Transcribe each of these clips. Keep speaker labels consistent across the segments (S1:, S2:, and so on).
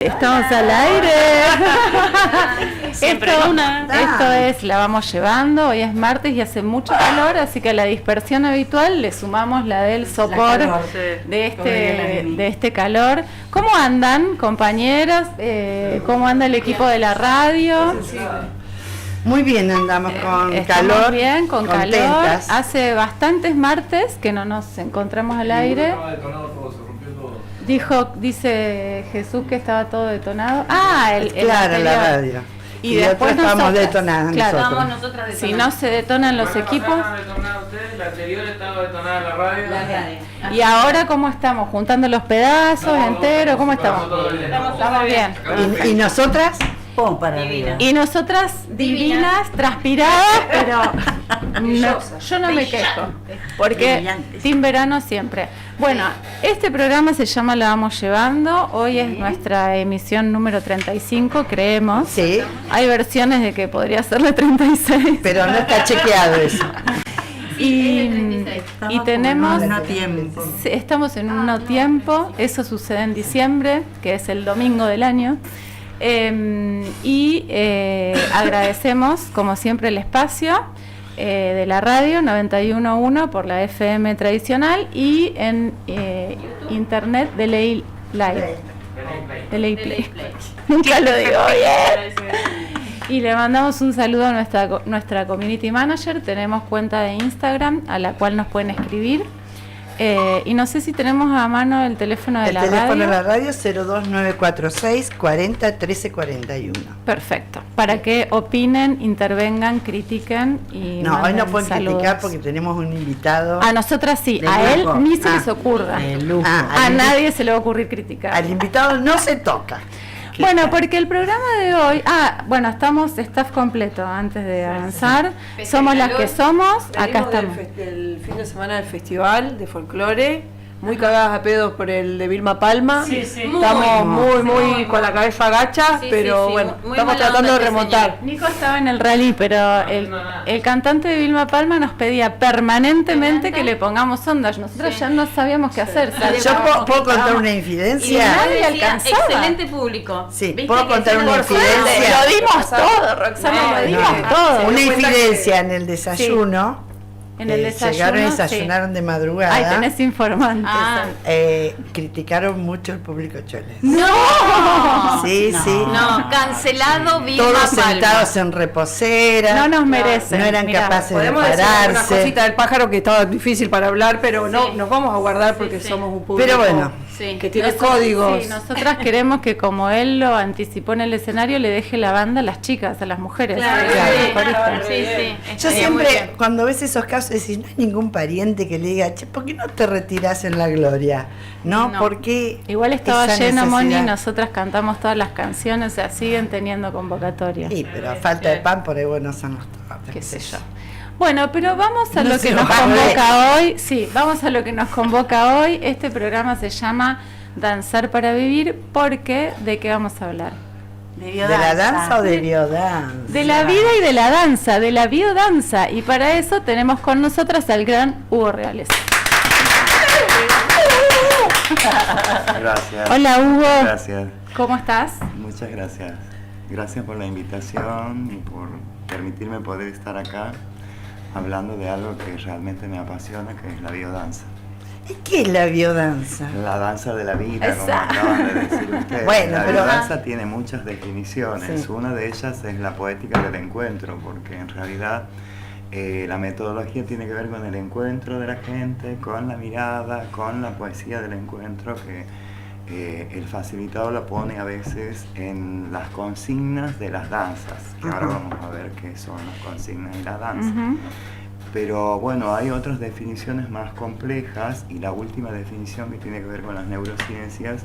S1: Estamos al aire.
S2: Siempre
S1: Esto es La Vamos Llevando. Hoy es martes y hace mucho calor, así que a la dispersión habitual le sumamos la del sopor de este calor. ¿Cómo andan, compañeros? ¿Cómo anda el equipo de la radio?
S3: Muy bien, andamos con
S1: Estamos
S3: calor.
S1: bien, con
S3: contentas.
S1: calor. Hace bastantes martes que no nos encontramos al aire. Dice Jesús que estaba todo detonado.
S3: Claro, la radio.
S1: Y después
S3: estamos detonadas
S1: claro,
S3: nosotros.
S1: Si no se detonan los equipos.
S4: La anterior estaba detonada la radio.
S1: Y ahora, ¿cómo estamos? ¿Juntando los pedazos enteros? ¿Cómo estamos? Estamos bien.
S3: ¿Y nosotras?
S1: Y nosotras divinas, transpiradas, pero yo no me quejo, porque sin verano siempre. Bueno, este programa se llama La Vamos Llevando. Hoy es nuestra emisión número 35, creemos.
S3: Sí.
S1: Hay versiones de que podría ser la 36.
S3: Pero no está chequeado eso.
S1: Y tenemos...
S3: Estamos en un no tiempo.
S1: Estamos en un no tiempo. Eso sucede en diciembre, que es el domingo del año. Agradecemos, como siempre, el espacio de la radio 91.1 por la FM tradicional y en internet de Ley Live. De Ley Play. Nunca lo digo bien. Y le mandamos un saludo a nuestra community manager. Tenemos cuenta de Instagram a la cual nos pueden escribir. Y no sé si tenemos a mano el teléfono de la radio.
S3: El teléfono de la radio 02946 40 13 41.
S1: Perfecto. Para que opinen, intervengan, critiquen y
S3: no, hoy no pueden
S1: saludos.
S3: criticar porque tenemos un invitado.
S1: A nosotras sí, a él ni se les ocurra. A nadie se le va a ocurrir criticar.
S3: Al invitado no se toca.
S1: Bueno, porque el programa de hoy, estamos staff completo antes de avanzar. Somos las que somos, acá estamos.
S2: El fin de semana del festival de folclore, muy cagadas a pedos por el de Vilma Palma.
S4: Sí, sí.
S2: Estamos muy con la cabeza agacha, pero bueno, estamos tratando de remontar.
S1: Nico estaba en el rally, pero el cantante de Vilma Palma nos pedía permanentemente que le pongamos ondas. Nosotros ya no sabíamos qué hacer.
S3: Yo puedo contar una infidencia.
S1: Nadie alcanzaba.
S5: Excelente público.
S3: Sí, puedo contar una infidencia.
S1: Lo dimos todo, Roxana, lo dimos todo.
S3: Una infidencia en el desayuno.
S1: En el desayuno,
S3: llegaron y desayunaron de madrugada.
S1: Ay, tenés informantes.
S3: Criticaron mucho el público choles.
S1: ¡No!
S3: Sí.
S5: No, cancelado Vilma
S3: Todos
S5: Palma.
S3: sentados en reposera.
S1: No nos merecen.
S3: No eran capaces de
S2: Podemos decir una
S3: pararse.
S2: cosita del pájaro que estaba difícil para hablar, pero no nos vamos a guardar porque somos un público
S3: Pero bueno,
S2: que tiene códigos.
S1: Sí, nosotras queremos que como él lo anticipó en el escenario, le deje la banda a las chicas, a las mujeres.
S3: Yo siempre, cuando ves esos casos, decís, no hay ningún pariente que le diga, che, ¿por qué no te retirás en la gloria? No. Porque
S1: igual estaba
S3: esa
S1: lleno,
S3: necesidad.
S1: Moni, nosotras cantamos todas las canciones, o sea, siguen teniendo convocatoria.
S3: Sí, pero a falta de pan, por ahí bueno son los tomates.
S1: Qué sé yo. Bueno, pero vamos a
S3: No
S1: lo
S3: se
S1: que nos
S3: va a ver.
S1: convoca hoy. Sí, vamos a lo que nos convoca hoy. Este programa se llama Danzar para Vivir, porque ¿de qué vamos a hablar?
S3: ¿De la danza o de biodanza?
S1: De la vida y de la danza, de la biodanza. Y para eso tenemos con nosotras al gran Hugo Reales.
S6: Gracias.
S1: Hola, Hugo.
S6: Gracias.
S1: ¿Cómo estás?
S6: Muchas gracias. Gracias por la invitación y por permitirme poder estar acá hablando de algo que realmente me apasiona, que es la biodanza.
S3: ¿Y qué es la biodanza?
S6: La danza de la vida, como
S1: Exacto.
S6: acaban de decir ustedes.
S3: Bueno,
S6: la
S3: pero-
S6: biodanza tiene muchas definiciones.
S3: Sí.
S6: Una de ellas es la poética del encuentro, porque en realidad la metodología tiene que ver con el encuentro de la gente, con la mirada, con la poesía del encuentro, que el facilitador lo pone a veces en las consignas de las danzas, que ahora vamos a ver qué son las consignas y la danza.
S1: Ujú.
S6: Pero bueno, hay otras definiciones más complejas, y la última definición, que tiene que ver con las neurociencias,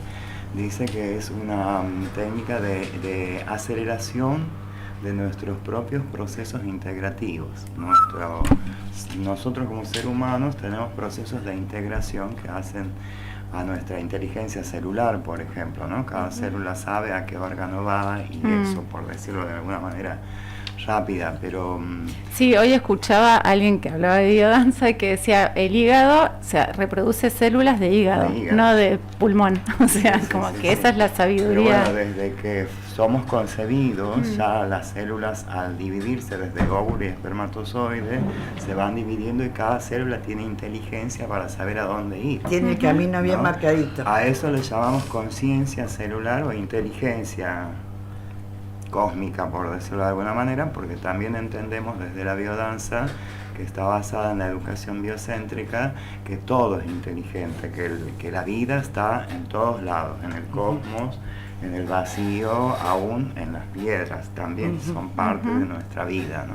S6: dice que es una técnica de aceleración de nuestros propios procesos integrativos. Nosotros como seres humanos tenemos procesos de integración que hacen a nuestra inteligencia celular, por ejemplo, ¿no? Cada célula sabe a qué órgano va, y eso, por decirlo de alguna manera, rápida, pero
S1: Sí, hoy escuchaba a alguien que hablaba de biodanza y que decía el hígado, o sea, reproduce células de hígado,
S6: De hígado.
S1: no de pulmón. O sea,
S6: sí,
S1: como
S6: sí,
S1: que
S6: sí.
S1: esa es la
S6: Pero
S1: sabiduría.
S6: bueno, desde que somos concebidos, ya las células al dividirse desde óvulo y espermatozoide se van dividiendo y cada célula tiene inteligencia para saber a dónde ir.
S3: Tiene el camino bien
S6: ¿no?
S3: marcadito.
S6: A eso le llamamos conciencia celular o inteligencia cósmica, por decirlo de alguna manera, porque también entendemos desde la biodanza, que está basada en la educación biocéntrica, que todo es inteligente, que la vida está en todos lados, en el cosmos, en el vacío, aún en las piedras, también son parte de nuestra vida, ¿no?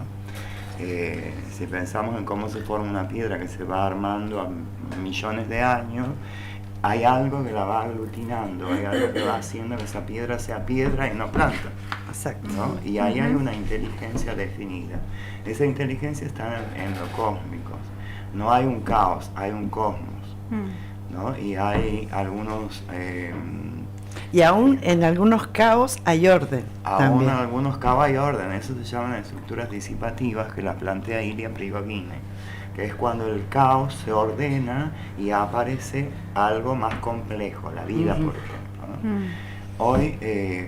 S6: Si pensamos en cómo se forma una piedra que se va armando a millones de años, hay algo que la va aglutinando, hay algo que va haciendo que esa piedra sea piedra y no planta,
S3: Exacto.
S6: ¿no? Y ahí hay una inteligencia definida. Esa inteligencia está en lo cósmico. No hay un caos, hay un cosmos, ¿no? Y hay algunos...
S3: Y aún en algunos caos hay orden.
S6: Aún
S3: también.
S6: en algunos caos hay orden, eso se llaman estructuras disipativas que las plantea Ilya Prigogine, que es cuando el caos se ordena y aparece algo más complejo, la vida, por ejemplo, ¿no?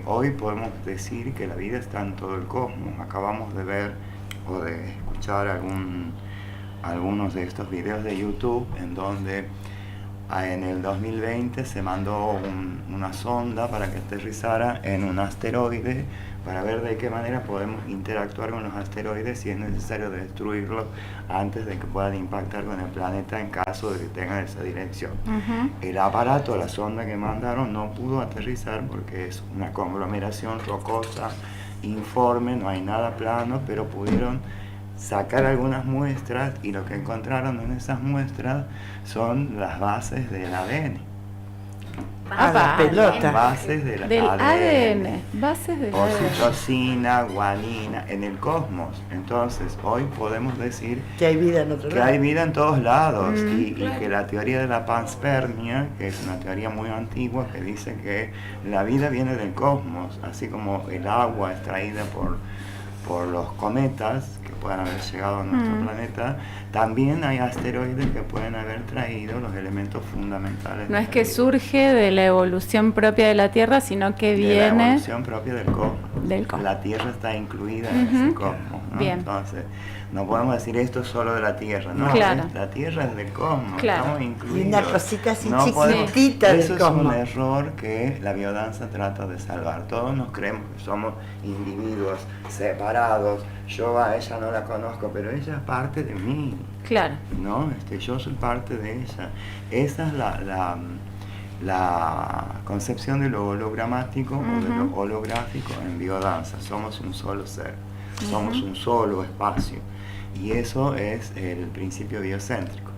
S6: Hoy podemos decir que la vida está en todo el cosmos. Acabamos de ver o de escuchar algunos de estos videos de YouTube en donde en el 2020 se mandó una sonda para que aterrizara en un asteroide para ver de qué manera podemos interactuar con los asteroides si es necesario destruirlos antes de que puedan impactar con el planeta en caso de que tengan esa dirección. El aparato, la sonda que mandaron, no pudo aterrizar porque es una conglomeración rocosa, informe, no hay nada plano, pero pudieron sacar algunas muestras y lo que encontraron en esas muestras son las bases del ADN.
S3: Ah, la pelota.
S6: Bases del
S1: ADN. Bases del ADN.
S6: Oxitocina, guanina, en el cosmos. Entonces, hoy podemos decir
S3: Que hay vida en otro
S6: que
S3: lado.
S6: hay vida en todos lados y que la teoría de la panspermia, que es una teoría muy antigua, que dice que la vida viene del cosmos, así como el agua extraída por los cometas que puedan haber llegado a nuestro planeta, también hay asteroides que pueden haber traído los elementos fundamentales.
S1: No
S6: de
S1: es
S6: la
S1: que
S6: vida.
S1: surge de la evolución propia de la Tierra, sino que
S6: De la
S1: viene
S6: evolución propia del cosmos.
S1: del cosmos.
S6: La Tierra está incluida en ese cosmos, ¿no?
S1: Bien.
S6: Entonces, no podemos decir esto es solo de la Tierra, no,
S1: Claro.
S6: la Tierra es del cosmos,
S1: Claro.
S6: estamos incluidos.
S3: Y una cosita así
S6: podemos-
S3: chiquitita del
S6: Eso es
S3: cosmos.
S6: un error que la biodanza trata de salvar. Todos nos creemos que somos individuos separados. Yo a ella no la conozco, pero ella es parte de mí,
S1: Claro.
S6: ¿no? Yo soy parte de ella. Esa es la concepción de lo hologramático o de lo holográfico en biodanza. Somos un solo ser, somos un solo espacio. Y eso es el principio biocéntrico,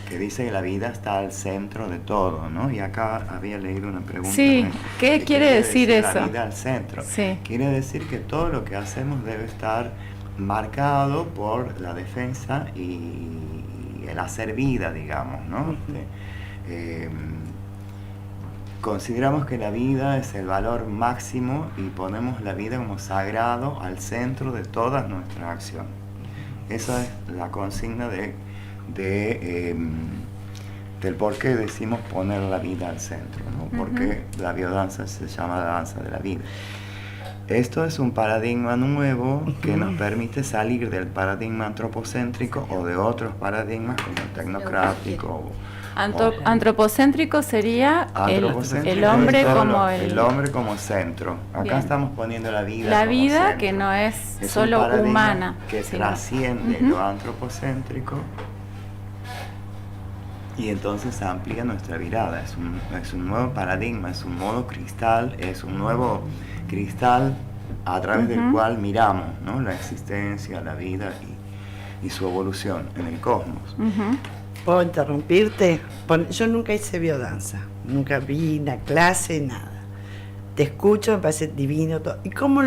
S6: que dice que la vida está al centro de todo, ¿no? Y acá había leído una pregunta.
S1: Sí, ¿qué quiere decir eso?
S6: La vida al centro.
S1: Sí.
S6: Quiere decir que todo lo que hacemos debe estar marcado por la defensa y el hacer vida, digamos, ¿no? Consideramos que la vida es el valor máximo y ponemos la vida como sagrado al centro de todas nuestras acciones. Esa es la consigna del por qué decimos poner la vida al centro, ¿no? Porque la biodanza se llama la danza de la vida. Esto es un paradigma nuevo que nos permite salir del paradigma antropocéntrico o de otros paradigmas como el tecnocrático.
S1: Antropocéntrico sería
S6: Antropocéntrico
S1: el hombre
S6: es todo
S1: como
S6: el hombre como centro. Acá
S1: Bien.
S6: estamos poniendo la vida
S1: la
S6: como
S1: vida
S6: centro.
S1: que no es
S6: un
S1: solo
S6: paradigma
S1: humana,
S6: que
S1: sino-
S6: trasciende lo antropocéntrico y entonces amplía nuestra mirada. Es un nuevo paradigma, es un modo cristal, es un nuevo cristal a través del cual miramos, ¿no? La existencia, la vida y su evolución en el cosmos.
S3: ¿Puedo interrumpirte? Yo nunca hice biodanza, nunca vi una clase, nada. Te escucho, me parece divino todo. ¿Y cómo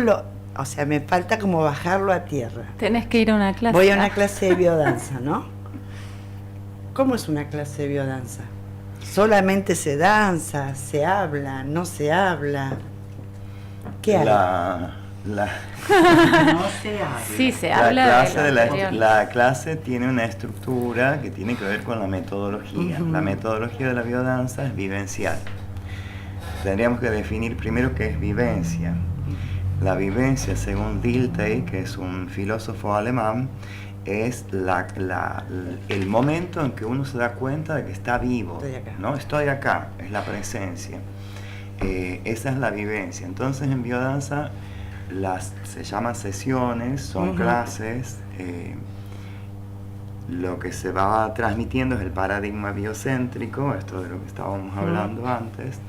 S3: o sea, me falta como bajarlo a tierra?
S1: Tenés que ir a una clase.
S3: Voy a una clase de biodanza, ¿no? ¿Cómo es una clase de biodanza? ¿Solamente se danza, se habla, no se habla? ¿Qué hay? No se habla.
S1: Sí, se habla de lo anterior.
S6: La clase tiene una estructura que tiene que ver con la metodología. La metodología de la biodanza es vivencial. Tendríamos que definir primero qué es vivencia. La vivencia, según Dilthey, que es un filósofo alemán, es el momento en que uno se da cuenta de que está vivo.
S3: Estoy acá.
S6: ¿No? Estoy acá, es la presencia. Esa es la vivencia. Entonces en biodanza se llaman sesiones, son clases. Lo que se va transmitiendo es el paradigma biocéntrico, esto de lo que estábamos hablando antes.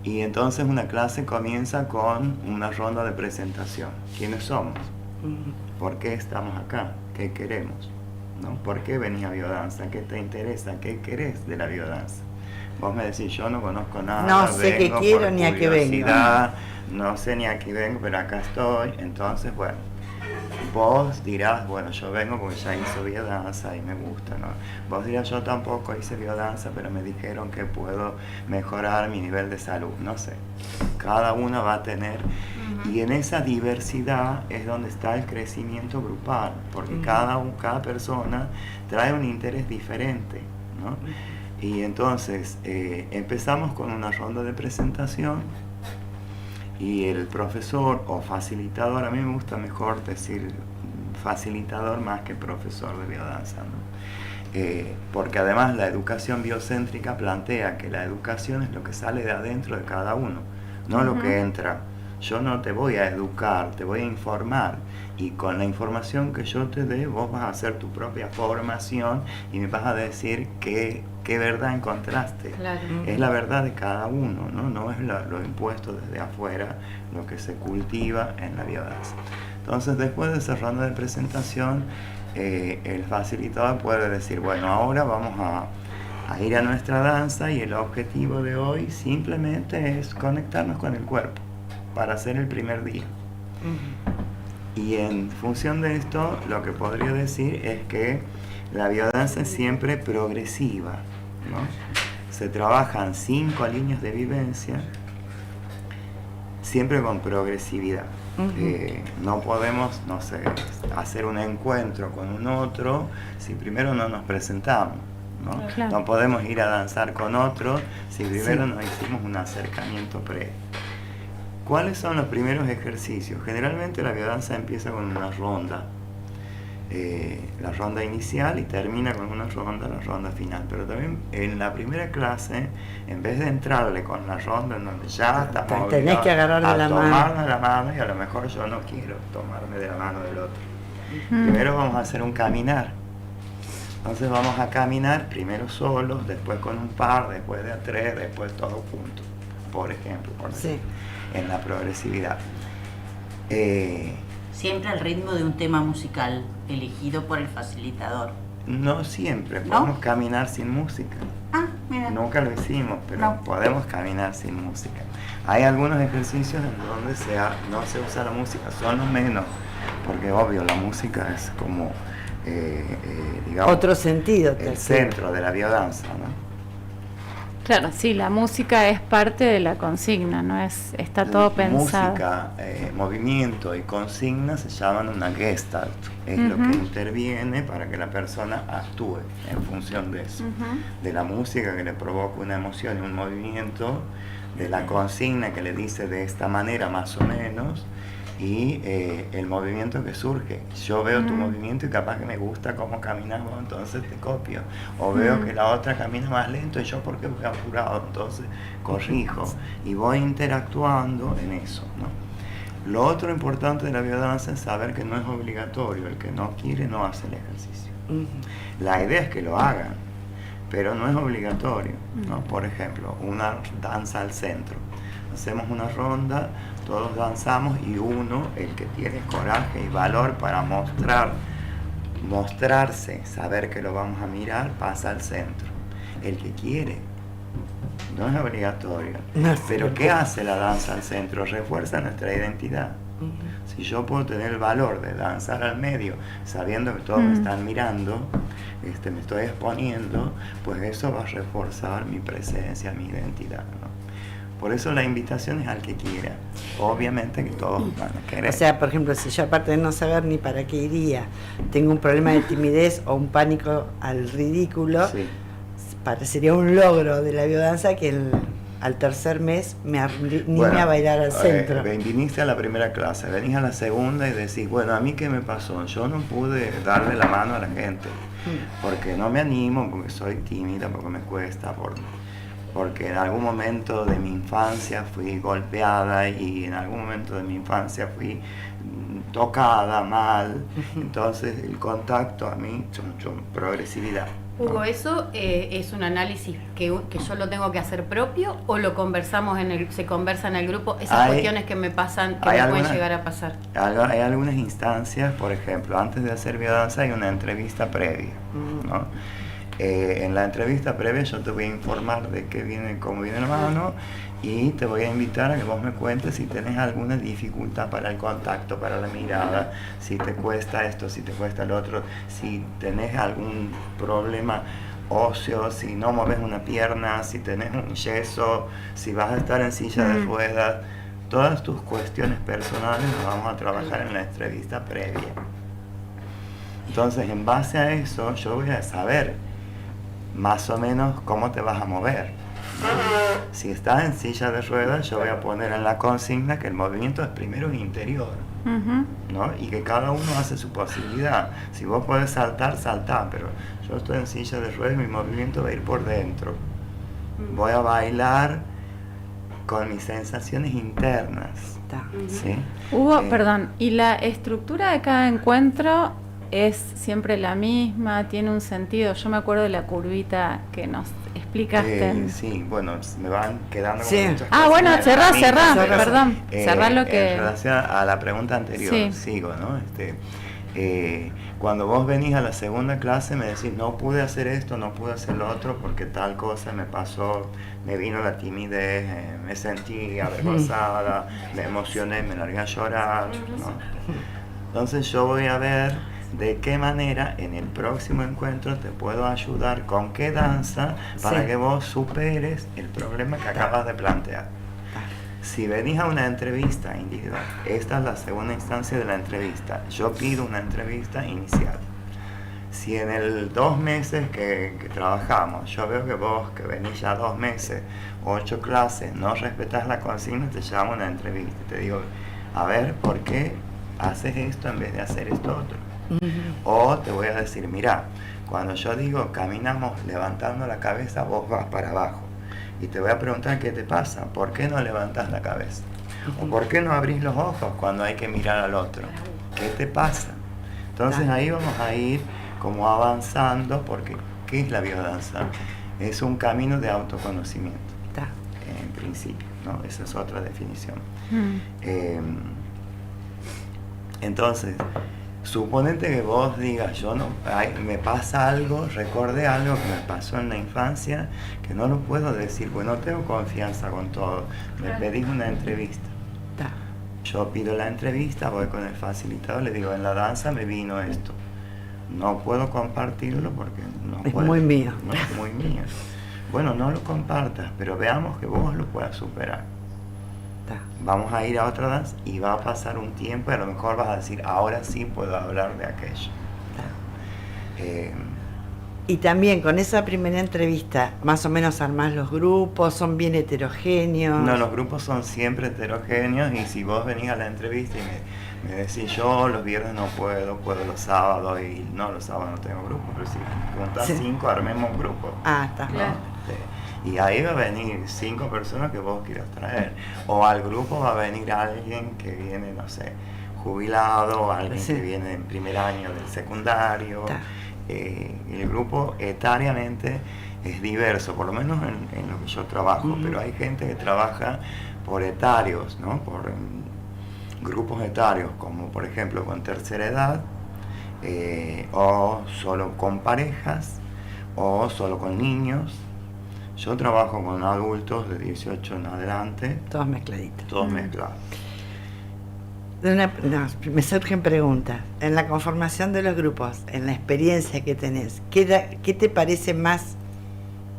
S6: Y entonces una clase comienza con una ronda de presentación. ¿Quiénes somos? ¿Por qué estamos acá? ¿Qué queremos? ¿No? ¿Por qué venís a biodanza? ¿Qué te interesa? ¿Qué querés de la biodanza? Vos me decís, yo no conozco nada.
S3: No sé qué quiero
S6: por
S3: ni a qué vengo.
S6: No sé ni a qué vengo, pero acá estoy. Entonces, bueno, vos dirás, bueno, yo vengo porque ya hice biodanza y me gusta, ¿no? Vos dirás, yo tampoco hice biodanza, pero me dijeron que puedo mejorar mi nivel de salud. No sé. Cada uno va a tener... Y en esa diversidad es donde está el crecimiento grupal, porque cada persona trae un interés diferente, ¿no? Y entonces empezamos con una ronda de presentación y el profesor o facilitador, a mí me gusta mejor decir facilitador más que profesor de biodanza, ¿no? Porque además la educación biocéntrica plantea que la educación es lo que sale de adentro de cada uno, no lo que entra. Yo no te voy a educar, te voy a informar, y con la información que yo te dé vos vas a hacer tu propia formación y me vas a decir qué verdad encontraste.
S5: Claro.
S6: Es la verdad de cada uno, no es lo impuesto desde afuera, lo que se cultiva en la biodanza. Entonces, después de esa ronda de presentación, el facilitador puede decir, bueno, ahora vamos a ir a nuestra danza y el objetivo de hoy simplemente es conectarnos con el cuerpo para hacer el primer día. Y en función de esto, lo que podría decir es que la biodanza es siempre progresiva, ¿no? Se trabajan 5 líneas de vivencia, siempre con progresividad. No podemos, no sé, hacer un encuentro con un otro si primero no nos presentamos, ¿no?
S1: Claro.
S6: No podemos ir a danzar con otro si primero no hicimos un acercamiento previo. ¿Cuáles son los primeros ejercicios? Generalmente la biodanza empieza con una ronda, la ronda inicial, y termina con una ronda, la ronda final. Pero también en la primera clase, en vez de entrarle con la ronda en donde ya estamos
S3: tenés que agarrarle la mano.
S6: tomarnos la mano, y a lo mejor yo no quiero tomarme de la mano del otro. Primero vamos a hacer un caminar. Entonces vamos a caminar primero solos, después con un par, después de a 3, después todos juntos, por ejemplo, en la progresividad.
S7: Siempre al ritmo de un tema musical elegido por el facilitador.
S6: No siempre,
S7: ¿No?
S6: podemos caminar sin música.
S7: Ah, mira.
S6: Nunca lo hicimos, pero
S7: No.
S6: podemos caminar sin música. Hay algunos ejercicios en donde no se usa la música, son los menos, porque obvio la música es como, digamos,
S3: Otro sentido.
S6: el centro de la biodanza, ¿no?
S1: Claro, sí, la música es parte de la consigna, no es, está todo pensado.
S6: Música, movimiento y consigna se llaman una gestalt, es lo que interviene para que la persona actúe en función de eso, de la música que le provoca una emoción y un movimiento, de la consigna que le dice de esta manera más o menos, y el movimiento que surge. Yo veo tu movimiento y capaz que me gusta cómo caminas vos, entonces te copio. O veo que la otra camina más lento y yo porque voy apurado, entonces corrijo. Y voy interactuando en eso, ¿no? Lo otro importante de la biodanza es saber que no es obligatorio. El que no quiere no hace el ejercicio. La idea es que lo hagan, pero no es obligatorio, ¿no? Por ejemplo, una danza al centro. Hacemos una ronda, todos danzamos y uno, el que tiene coraje y valor para mostrarse, saber que lo vamos a mirar, pasa al centro. El que quiere, no es obligatorio.
S3: No es
S6: Pero
S3: cierto.
S6: ¿qué hace la danza al centro? Refuerza nuestra identidad. Si yo puedo tener el valor de danzar al medio, sabiendo que todos me están mirando, me estoy exponiendo, pues eso va a reforzar mi presencia, mi identidad, ¿no? Por eso la invitación es al que quiera. Obviamente que todos van a querer.
S3: O sea, por ejemplo, si yo aparte de no saber ni para qué iría, tengo un problema de timidez o un pánico al ridículo,
S6: Sí.
S3: parecería un logro de la biodanza que al tercer mes me anime a bailar al centro.
S6: Viniste a la primera clase, venís a la segunda y decís, bueno, ¿a mí qué me pasó? Yo no pude darle la mano a la gente, porque no me animo, porque soy tímida, porque me cuesta, porque en algún momento de mi infancia fui golpeada y en algún momento de mi infancia fui tocada mal. Entonces el contacto a mí, progresividad.
S5: Hugo, ¿eso es un análisis que yo lo tengo que hacer propio o lo conversamos se conversa en el grupo? Esas cuestiones que me pasan, que me pueden llegar a pasar.
S6: Hay algunas instancias, por ejemplo, antes de hacer biodanza hay una entrevista previa, ¿no? En la entrevista previa yo te voy a informar de cómo viene la mano y te voy a invitar a que vos me cuentes si tenés alguna dificultad para el contacto, para la mirada, si te cuesta esto, si te cuesta el otro, si tenés algún problema óseo, si no mueves una pierna, si tenés un yeso, si vas a estar en silla de ruedas. Todas tus cuestiones personales las vamos a trabajar en la entrevista previa. Entonces, en base a eso, yo voy a saber más o menos cómo te vas a mover. Si estás en silla de ruedas, yo voy a poner en la consigna que el movimiento es primero interior, ¿no? Y que cada uno hace su posibilidad. Si vos podés saltar, saltá, pero yo estoy en silla de ruedas y mi movimiento va a ir por dentro. Voy a bailar con mis sensaciones internas. ¿Sí?
S1: Hugo, perdón, ¿y la estructura de cada encuentro es siempre la misma? ¿Tiene un sentido? Yo me acuerdo de la curvita que nos explicaste.
S6: Sí, bueno, me van quedando
S3: Sí.
S6: muchas
S1: Ah,
S6: cosas
S1: bueno,
S6: en la
S1: cerrá,
S6: cabeza, pero,
S1: perdón. Cerrá lo que...
S6: En relación a la pregunta anterior,
S1: Sí.
S6: sigo, ¿no? Cuando vos venís a la segunda clase me decís, no pude hacer esto, no pude hacer lo otro, porque tal cosa me pasó, me vino la timidez, me sentí avergonzada, me emocioné, me largué a llorar, ¿no? Entonces yo voy a ver de qué manera en el próximo encuentro te puedo ayudar, con qué danza, para que vos superes el problema que acabas de plantear. Si venís a una entrevista individual, esta es la segunda instancia de la entrevista, yo pido una entrevista inicial. Si en el 2 meses que trabajamos, yo veo que vos, que venís ya 2 meses, 8 clases, no respetás la consigna, te llamo a una entrevista, te digo, a ver, ¿por qué haces esto en vez de hacer esto otro? O te voy a decir, mira, cuando yo digo caminamos levantando la cabeza, vos vas para abajo. Y te voy a preguntar qué te pasa, ¿por qué no levantas la cabeza? ¿O por qué no abrís los ojos cuando hay que mirar al otro? ¿Qué te pasa? Entonces ahí vamos a ir como avanzando, porque ¿qué es la biodanza? Es un camino de autoconocimiento, en principio, ¿no? Esa es otra definición. Entonces, suponete que vos digas, me pasa algo, recordé algo que me pasó en la infancia, que no lo puedo decir, pues no tengo confianza con todo. Me pedís una entrevista. Yo pido la entrevista, voy con el facilitador, le digo, en la danza me vino esto. No puedo compartirlo porque no
S3: es
S6: puedo.
S3: Muy mío.
S6: No, es muy mío. Bueno, no lo compartas, pero veamos que vos lo puedas superar. Vamos a ir a otra danza y va a pasar un tiempo y a lo mejor vas a decir, ahora sí puedo hablar de aquello.
S3: Y también con esa primera entrevista, más o menos armás los grupos, son bien heterogéneos.
S6: No, los grupos son siempre heterogéneos y si vos venís a la entrevista y me decís, yo los viernes no puedo los sábados, y no, los sábados no tengo grupo, pero si juntás 5, armemos un grupo.
S3: Está.
S1: Claro.
S6: Y ahí va a venir 5 personas que vos quieras traer. O al grupo va a venir alguien que viene, no sé, jubilado, alguien que viene en primer año del secundario. El grupo etariamente es diverso, por lo menos en lo que yo trabajo, pero hay gente que trabaja por etarios, ¿no? Por grupos etarios, como por ejemplo con tercera edad, o solo con parejas, o solo con niños. Yo trabajo con adultos de 18 en adelante.
S3: Todos mezcladitos.
S6: Todos mezclados.
S3: Me surgen preguntas. En la conformación de los grupos, en la experiencia que tenés, ¿qué te parece más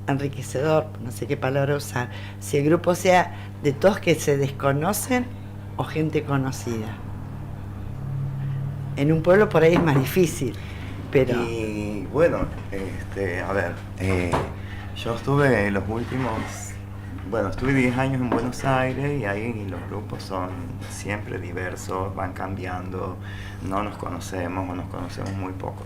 S3: enriquecedor, no sé qué palabra usar, si el grupo sea de todos que se desconocen o gente conocida. En un pueblo por ahí es más difícil, pero...
S6: Y bueno, a ver, yo estuve estuve 10 años en Buenos Aires y ahí los grupos son siempre diversos, van cambiando, no nos conocemos o nos conocemos muy poco.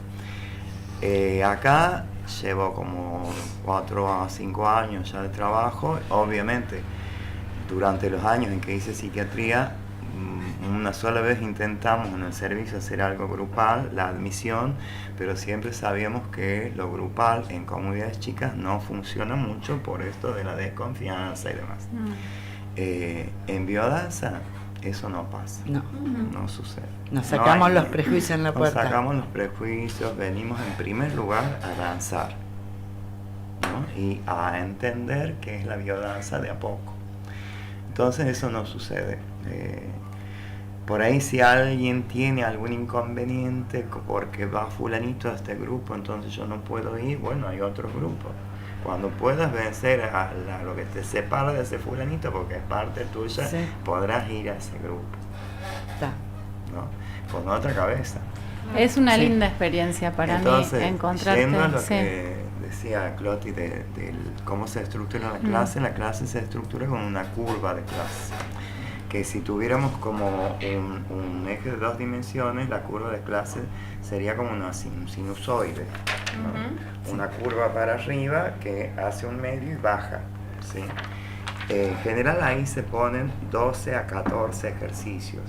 S6: Acá llevo como 4 a 5 años ya de trabajo. Obviamente, durante los años en que hice psiquiatría, una sola vez intentamos en el servicio hacer algo grupal, la admisión, pero siempre sabíamos que lo grupal en comunidades chicas no funciona mucho por esto de la desconfianza y demás. En biodanza eso no pasa, no sucede.
S3: Nos sacamos los prejuicios en la puerta.
S6: Nos sacamos los prejuicios, venimos en primer lugar a danzar, ¿no? Y a entender qué es la biodanza de a poco. Entonces eso no sucede. Por ahí si alguien tiene algún inconveniente porque va fulanito a este grupo, entonces yo no puedo ir, bueno, hay otro grupo. Cuando puedas vencer a lo que te separa de ese fulanito, porque es parte tuya, sí, podrás ir a ese grupo, ¿no? Con otra cabeza.
S1: Es una linda experiencia para mí encontrarte.
S6: Yendo a lo que decía Cloti de cómo se estructura la clase se estructura con una curva de clase. Que si tuviéramos como un eje de 2 dimensiones, la curva de clase sería como un sinusoide, ¿no? Una curva para arriba que hace un medio y baja, ¿sí? En general ahí se ponen 12 a 14 ejercicios.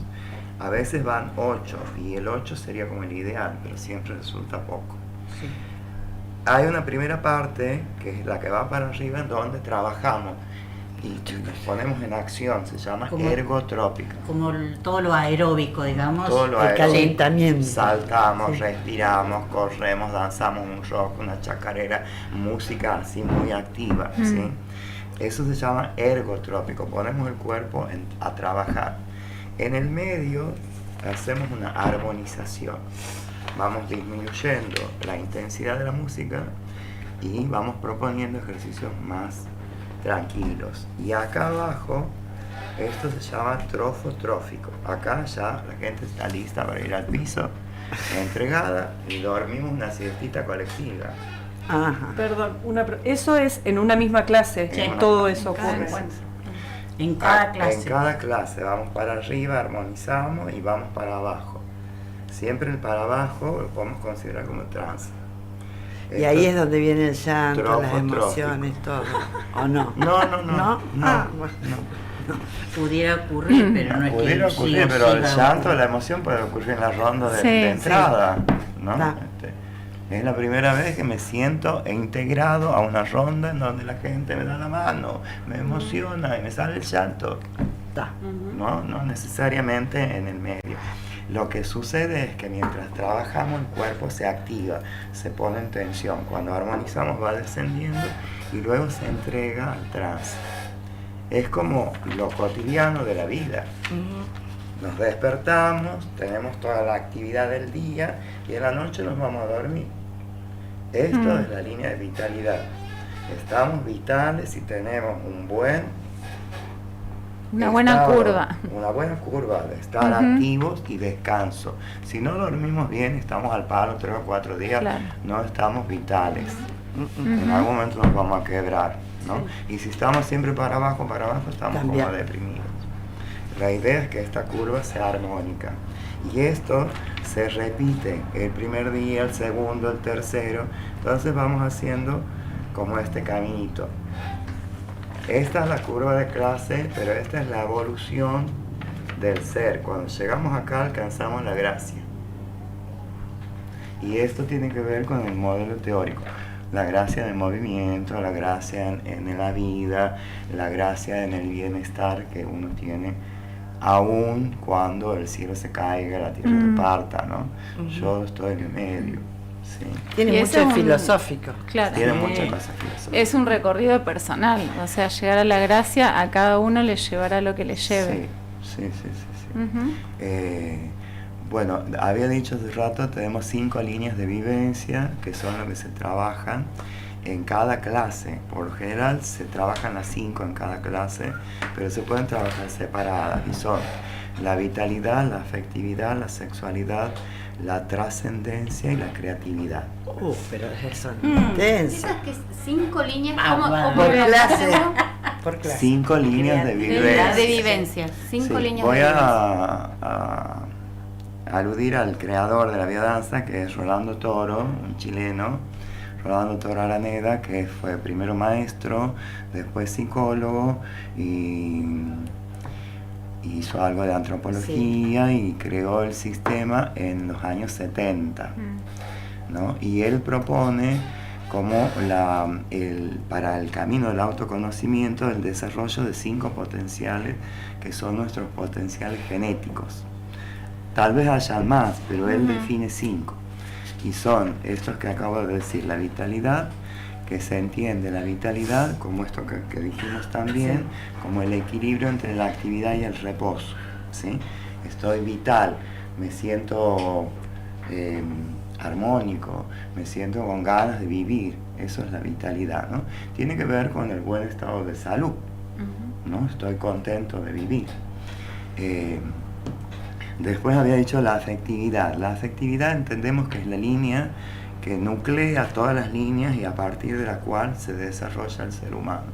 S6: A veces van 8 y el 8 sería como el ideal, pero siempre resulta poco. Sí. Hay una primera parte, que es la que va para arriba, en donde trabajamos y nos ponemos en acción, se llama como ergotrópica.
S7: Como todo lo aeróbico, digamos.
S6: Todo lo
S3: aeróbico. Calentamiento.
S6: Saltamos, respiramos, corremos, danzamos un rock, una chacarera, música así muy activa, ¿sí? Eso se llama ergotrópico, ponemos el cuerpo a trabajar. En el medio hacemos una armonización. Vamos disminuyendo la intensidad de la música y vamos proponiendo ejercicios más tranquilos. Y acá abajo, esto se llama trofotrófico. Acá ya la gente está lista para ir al piso, entregada, y dormimos una siestita colectiva.
S2: Ajá. Perdón, eso es en una misma clase, sí, todo eso ocurre.
S7: En cada clase.
S6: En cada clase, vamos para arriba, armonizamos y vamos para abajo. Siempre el para abajo lo podemos considerar como trance.
S3: Y ahí es donde viene el llanto, las emociones, todo. ¿O no?
S6: No.
S7: Pudiera ocurrir, pero no es que
S6: pudiera ocurrir, pero el llanto, la emoción puede ocurrir en la ronda de entrada, ¿no? Es la primera vez que me siento integrado a una ronda en donde la gente me da la mano, me emociona y me sale el llanto. No necesariamente en el medio. Lo que sucede es que mientras trabajamos el cuerpo se activa, se pone en tensión. Cuando armonizamos va descendiendo y luego se entrega al trance. Es como lo cotidiano de la vida. Nos despertamos, tenemos toda la actividad del día y en la noche nos vamos a dormir. Esto es la línea de vitalidad. Estamos vitales y tenemos una buena curva de estar activos y descanso. Si no dormimos bien, estamos al palo 3 o 4 días, no estamos vitales. En algún momento nos vamos a quebrar, ¿no? Y si estamos siempre para abajo, estamos como deprimidos. La idea es que esta curva sea armónica. Y esto se repite el primer día, el segundo, el tercero. Entonces vamos haciendo como este caminito. Esta es la curva de clase, pero esta es la evolución del ser. Cuando llegamos acá alcanzamos la gracia. Y esto tiene que ver con el modelo teórico. La gracia del movimiento, la gracia en la vida, la gracia en el bienestar que uno tiene, aun cuando el cielo se caiga, la tierra se parta, ¿no? Yo estoy en el medio. Sí.
S3: Tiene mucho filosófico.
S1: Claro.
S6: Tiene muchas cosas filosóficas.
S1: Es un recorrido personal, o sea, llegar a la gracia a cada uno le llevará lo que le lleve.
S6: Sí. Bueno, había dicho hace rato, tenemos 5 líneas de vivencia que son las que se trabajan en cada clase. Por lo general se trabajan las 5 en cada clase, pero se pueden trabajar separadas, y son la vitalidad, la afectividad, la sexualidad, la trascendencia y la creatividad.
S3: Pero son intensas.
S5: Esas que 5 líneas,
S3: Por clase. Por clase.
S6: 5 líneas de vivencia.
S5: de vivencias. 5
S6: Sí,
S5: líneas
S6: voy
S5: de vivencias.
S6: a aludir al creador de la biodanza, que es Rolando Toro, un chileno, Rolando Toro Araneda, que fue primero maestro, después psicólogo, y hizo algo de antropología y creó el sistema en los años 70, ¿no? Y él propone como para el camino del autoconocimiento el desarrollo de 5 potenciales, que son nuestros potenciales genéticos. Tal vez hayan más, pero él define 5. Y son estos que acabo de decir: la vitalidad, que se entiende la vitalidad como esto que dijimos también, como el equilibrio entre la actividad y el reposo, ¿sí? Estoy vital, me siento armónico, me siento con ganas de vivir. Eso es la vitalidad, ¿no? Tiene que ver con el buen estado de salud, ¿no? Estoy contento de vivir. Después había dicho la afectividad. La afectividad entendemos que es la línea que nuclea todas las líneas y a partir de la cual se desarrolla el ser humano.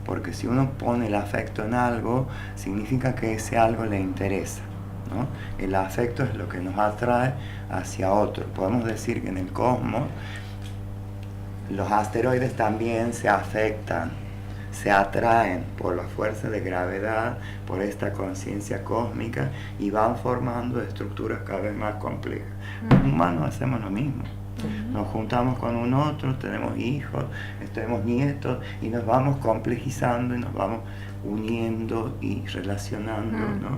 S6: Porque si uno pone el afecto en algo, significa que ese algo le interesa, ¿no? El afecto es lo que nos atrae hacia otro. Podemos decir que en el cosmos los asteroides también se afectan, se atraen por la fuerza de gravedad, por esta conciencia cósmica, y van formando estructuras cada vez más complejas. Los humanos hacemos lo mismo. Nos juntamos con un otro, tenemos hijos, tenemos nietos, y nos vamos complejizando y nos vamos uniendo y relacionando, ¿no?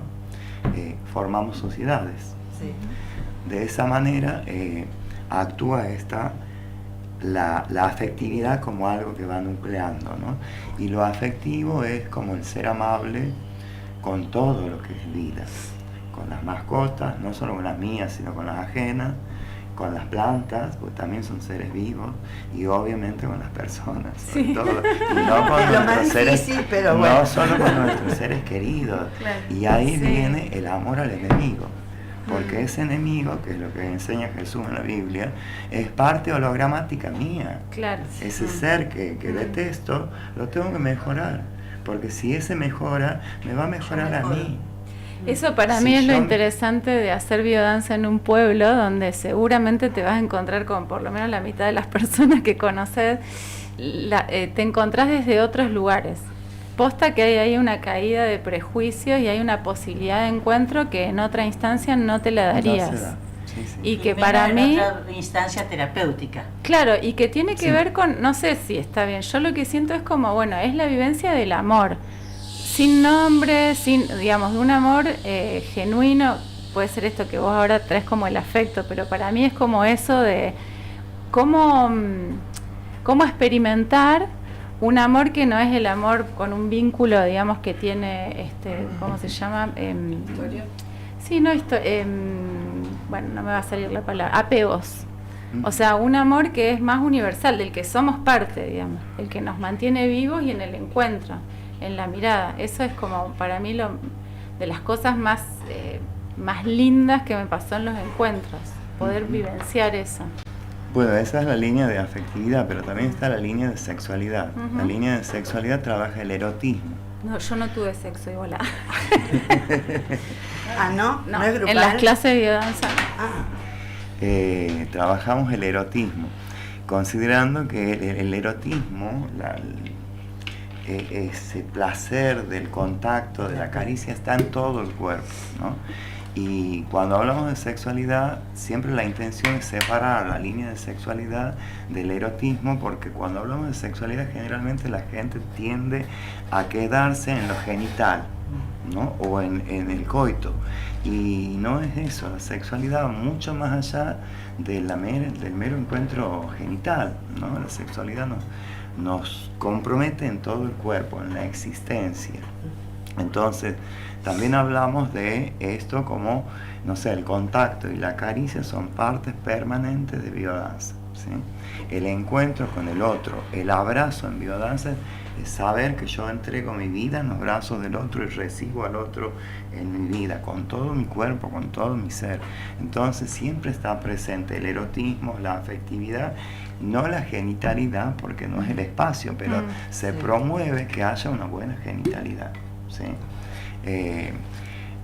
S6: Formamos sociedades.
S3: Sí.
S6: De esa manera actúa la afectividad como algo que va nucleando, ¿no? Y lo afectivo es como el ser amable con todo lo que es vida, con las mascotas, no solo con las mías, sino con las ajenas, con las plantas, porque también son seres vivos, y obviamente con las personas, sobre todo, y no con nuestros seres, no solo con nuestros seres queridos.
S1: Claro.
S6: Y ahí viene el amor al enemigo. Porque ese enemigo, que es lo que enseña Jesús en la Biblia, es parte hologramática mía.
S1: Claro.
S6: Ese ser que detesto, lo tengo que mejorar. Porque si ese mejora, me va a mejorar a mí.
S1: Eso para mí es lo interesante de hacer biodanza en un pueblo, donde seguramente te vas a encontrar con por lo menos la mitad de las personas que conoces, te encontrás desde otros lugares. Posta que hay ahí una caída de prejuicios y hay una posibilidad de encuentro que en otra instancia no te la darías.
S6: No se da. Sí, sí.
S1: Y que para mí...
S7: otra instancia terapéutica.
S1: Claro, y que tiene que ver con, no sé si está bien, yo lo que siento es como, bueno, es la vivencia del amor, sin nombre, digamos, de un amor genuino. Puede ser esto que vos ahora traes como el afecto, pero para mí es como eso de cómo experimentar un amor que no es el amor con un vínculo, digamos, que tiene, ¿cómo se llama?
S2: ¿Historia?
S1: Sí, no, bueno, no me va a salir la palabra, apegos. O sea, un amor que es más universal, del que somos parte, digamos, el que nos mantiene vivos y en el encuentro, en la mirada. Eso es como, para mí, de las cosas más lindas que me pasó en los encuentros, poder vivenciar eso.
S6: Bueno, esa es la línea de afectividad, pero también está la línea de sexualidad. La línea de sexualidad trabaja el erotismo.
S1: No, yo no tuve sexo igual.
S3: ¿No? ¿No es grupal?
S1: En las clases de biodanza.
S6: Trabajamos el erotismo, considerando que el erotismo, ese placer del contacto, de la caricia, está en todo el cuerpo, ¿no? Y cuando hablamos de sexualidad, siempre la intención es separar la línea de sexualidad del erotismo, porque cuando hablamos de sexualidad generalmente la gente tiende a quedarse en lo genital, ¿no? O en el coito. Y no es eso, la sexualidad va mucho más allá del mero encuentro genital, ¿no? La sexualidad nos compromete en todo el cuerpo, en la existencia. Entonces, también hablamos de esto como, no sé, el contacto y la caricia son partes permanentes de biodanza. ¿sí? El encuentro con el otro, el abrazo en biodanza es saber que yo entrego mi vida en los brazos del otro y recibo al otro en mi vida, con todo mi cuerpo, con todo mi ser. Entonces siempre está presente el erotismo, la afectividad, no la genitalidad, porque no es el espacio, pero se promueve que haya una buena genitalidad, ¿sí?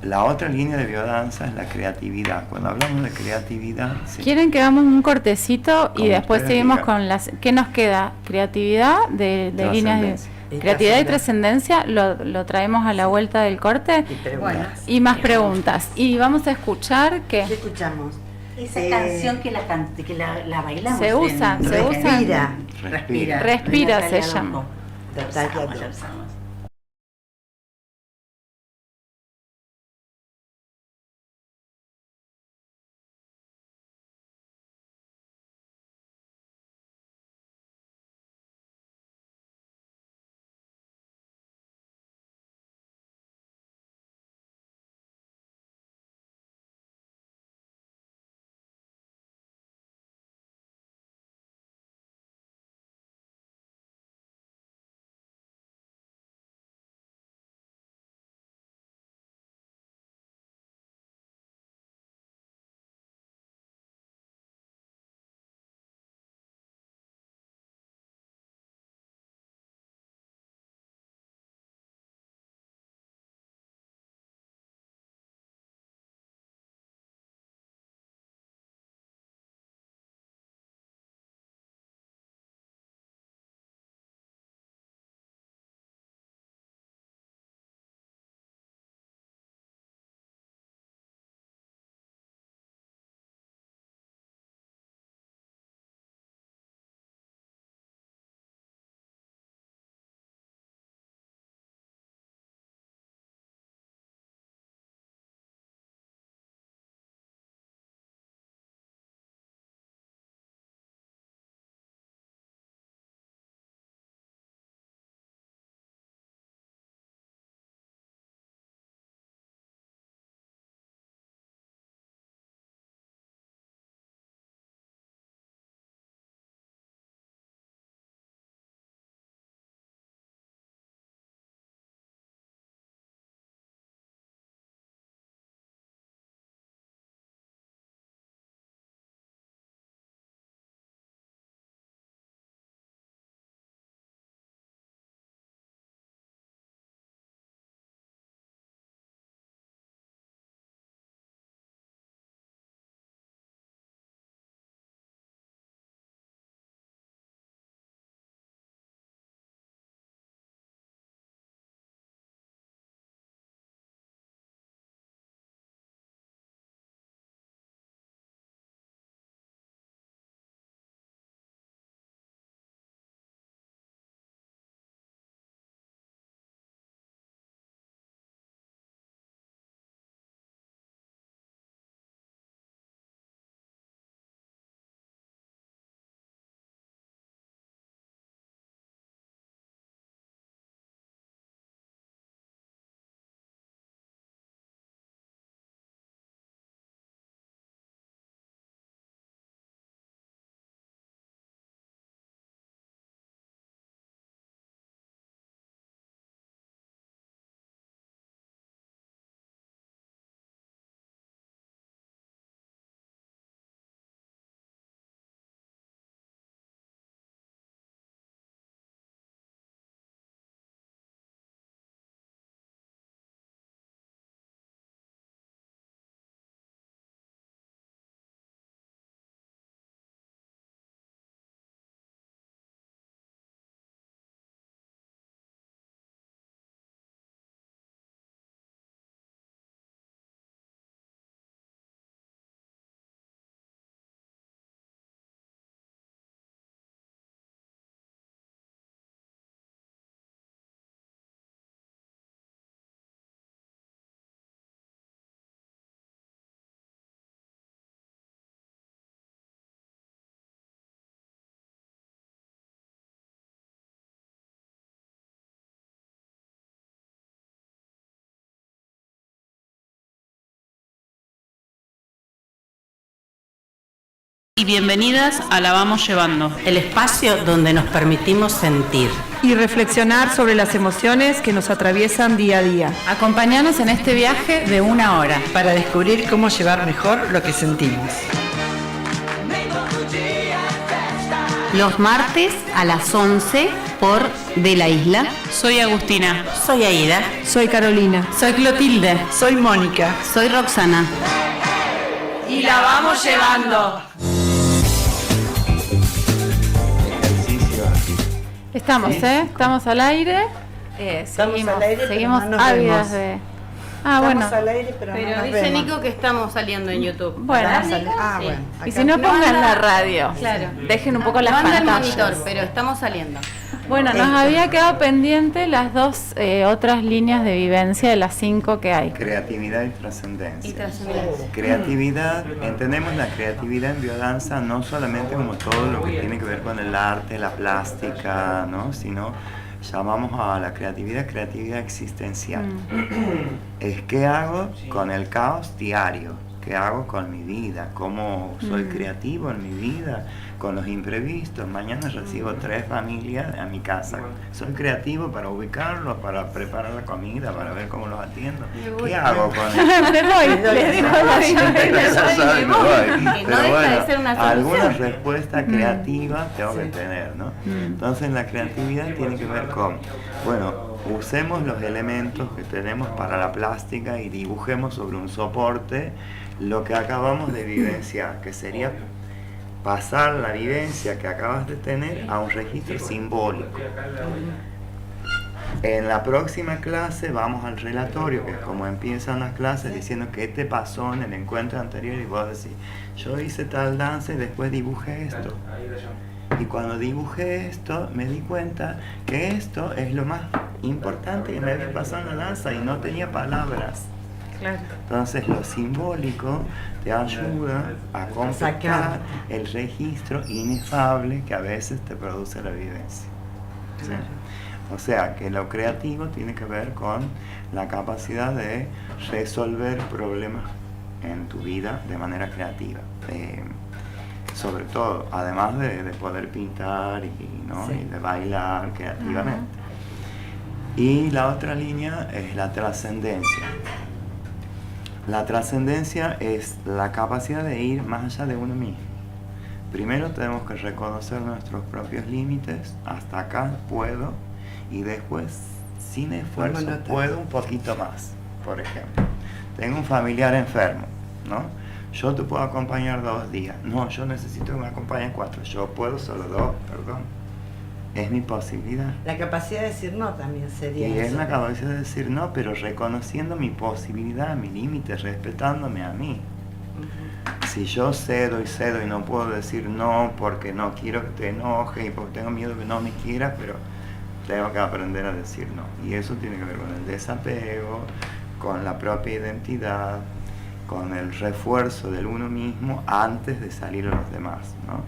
S6: La otra línea de biodanza es la creatividad. Cuando hablamos de creatividad... ¿sí?
S1: ¿Quieren que hagamos un cortecito y después seguimos
S6: digan.
S1: con las... ¿Qué nos queda? Creatividad de líneas de...
S3: Y
S1: Creatividad y
S3: trascendencia.
S1: trascendencia, lo traemos a la vuelta del corte.
S3: Y preguntas.
S7: Bueno.
S1: Y más preguntas. Y vamos a escuchar
S3: ¿Qué
S1: que
S3: escuchamos?
S7: Esa canción que la bailamos.
S1: se usa,
S7: en-
S1: se usa.
S3: Respira.
S7: Respira.
S1: Respira,
S7: De Natalia
S1: se llama.
S7: Doco.
S3: Natalia
S7: La
S3: Doco.
S7: usamos.
S8: Y bienvenidas a La Vamos Llevando,
S7: El espacio donde nos permitimos sentir.
S2: Y reflexionar sobre las emociones que nos atraviesan día a día.
S1: Acompáñanos en este viaje de 1 hora.
S3: Para descubrir cómo llevar mejor lo que sentimos.
S5: Los martes a las 11 por De la Isla.
S8: Soy Agustina.
S7: Soy Aida.
S2: Soy Carolina.
S1: Soy Clotilde.
S3: Soy Mónica.
S5: Soy Roxana.
S2: Y la vamos llevando.
S6: Ejercicio.
S1: Estamos,
S6: Sí.
S1: Estamos al aire.
S3: Estamos
S1: Seguimos,
S3: al aire, pero
S1: seguimos
S3: no nos
S1: ávidas
S3: vemos.
S1: de...
S3: Estamos al aire, pero
S5: Pero
S3: no nos
S5: dice
S3: vemos.
S5: Nico que estamos saliendo en YouTube.
S1: Bueno,
S5: ¿Verdad,
S3: Estamos al-
S5: Nico?
S3: Ah,
S5: Sí.
S3: bueno.
S1: Y
S3: Acá-
S1: si no,
S5: No
S1: pongan
S5: anda-
S1: la radio.
S5: Claro.
S1: Dejen un poco
S5: No
S1: las
S5: anda el
S1: pantallas.
S5: monitor, pero estamos saliendo.
S1: Bueno, nos había quedado pendiente las dos otras líneas de vivencia de las 5 que hay.
S6: Creatividad y trascendencia.
S5: Y trascendencia.
S6: Creatividad, entendemos la creatividad en biodanza no solamente como todo lo que tiene que ver con el arte, la plástica, ¿no? Sino llamamos a la creatividad existencial. Es qué hago con el caos diario, qué hago con mi vida, cómo soy creativo en mi vida, con los imprevistos. Mañana recibo 3 familias a mi casa. Soy creativo para ubicarlos, para preparar la comida, para ver cómo los atiendo. ¿Qué hago con eso?
S1: Me voy, les digo
S6: Ya saben, me voy.
S5: Que no
S6: Pero
S5: deja de
S6: bueno,
S5: ser una solución.
S6: alguna respuesta creativa tengo que tener, ¿no? Entonces la creatividad tiene que ver con, bueno, usemos los elementos que tenemos para la plástica y dibujemos sobre un soporte lo que acabamos de vivenciar, que sería pasar la vivencia que acabas de tener a un registro simbólico. En la próxima clase vamos al relatorio, que es como empiezan las clases, diciendo qué te pasó en el encuentro anterior y vos decís, yo hice tal danza y después dibujé esto. Y cuando dibujé esto me di cuenta que esto es lo más importante que me había pasado en la danza y no tenía palabras.
S5: Claro.
S6: Entonces lo simbólico te ayuda a completar
S3: Sacar.
S6: el registro inefable que a veces te produce la vivencia. ¿Sí? O sea que lo creativo tiene que ver con la capacidad de resolver problemas en tu vida de manera creativa. Sobre todo, además de poder pintar ¿no?
S3: Sí.
S6: y de bailar creativamente. Y la otra línea es la trascendencia. La trascendencia es la capacidad de ir más allá de uno mismo. Primero tenemos que reconocer nuestros propios límites, hasta acá puedo, y después, sin esfuerzo,
S3: Vamos a notar.
S6: puedo un poquito más. Por ejemplo, tengo un familiar enfermo, ¿no? Yo te puedo acompañar 2 días. No, yo necesito que me acompañen 4. Yo puedo solo 2, perdón. Es mi posibilidad.
S3: La capacidad de decir no también sería
S6: Y es
S3: eso.
S6: la capacidad de decir no, pero reconociendo mi posibilidad, mi límite, respetándome a mí. Si yo cedo y no puedo decir no porque no quiero que te enojes y porque tengo miedo que no me quieras, pero tengo que aprender a decir no. Y eso tiene que ver con el desapego, con la propia identidad, con el refuerzo del uno mismo antes de salir a los demás, ¿no?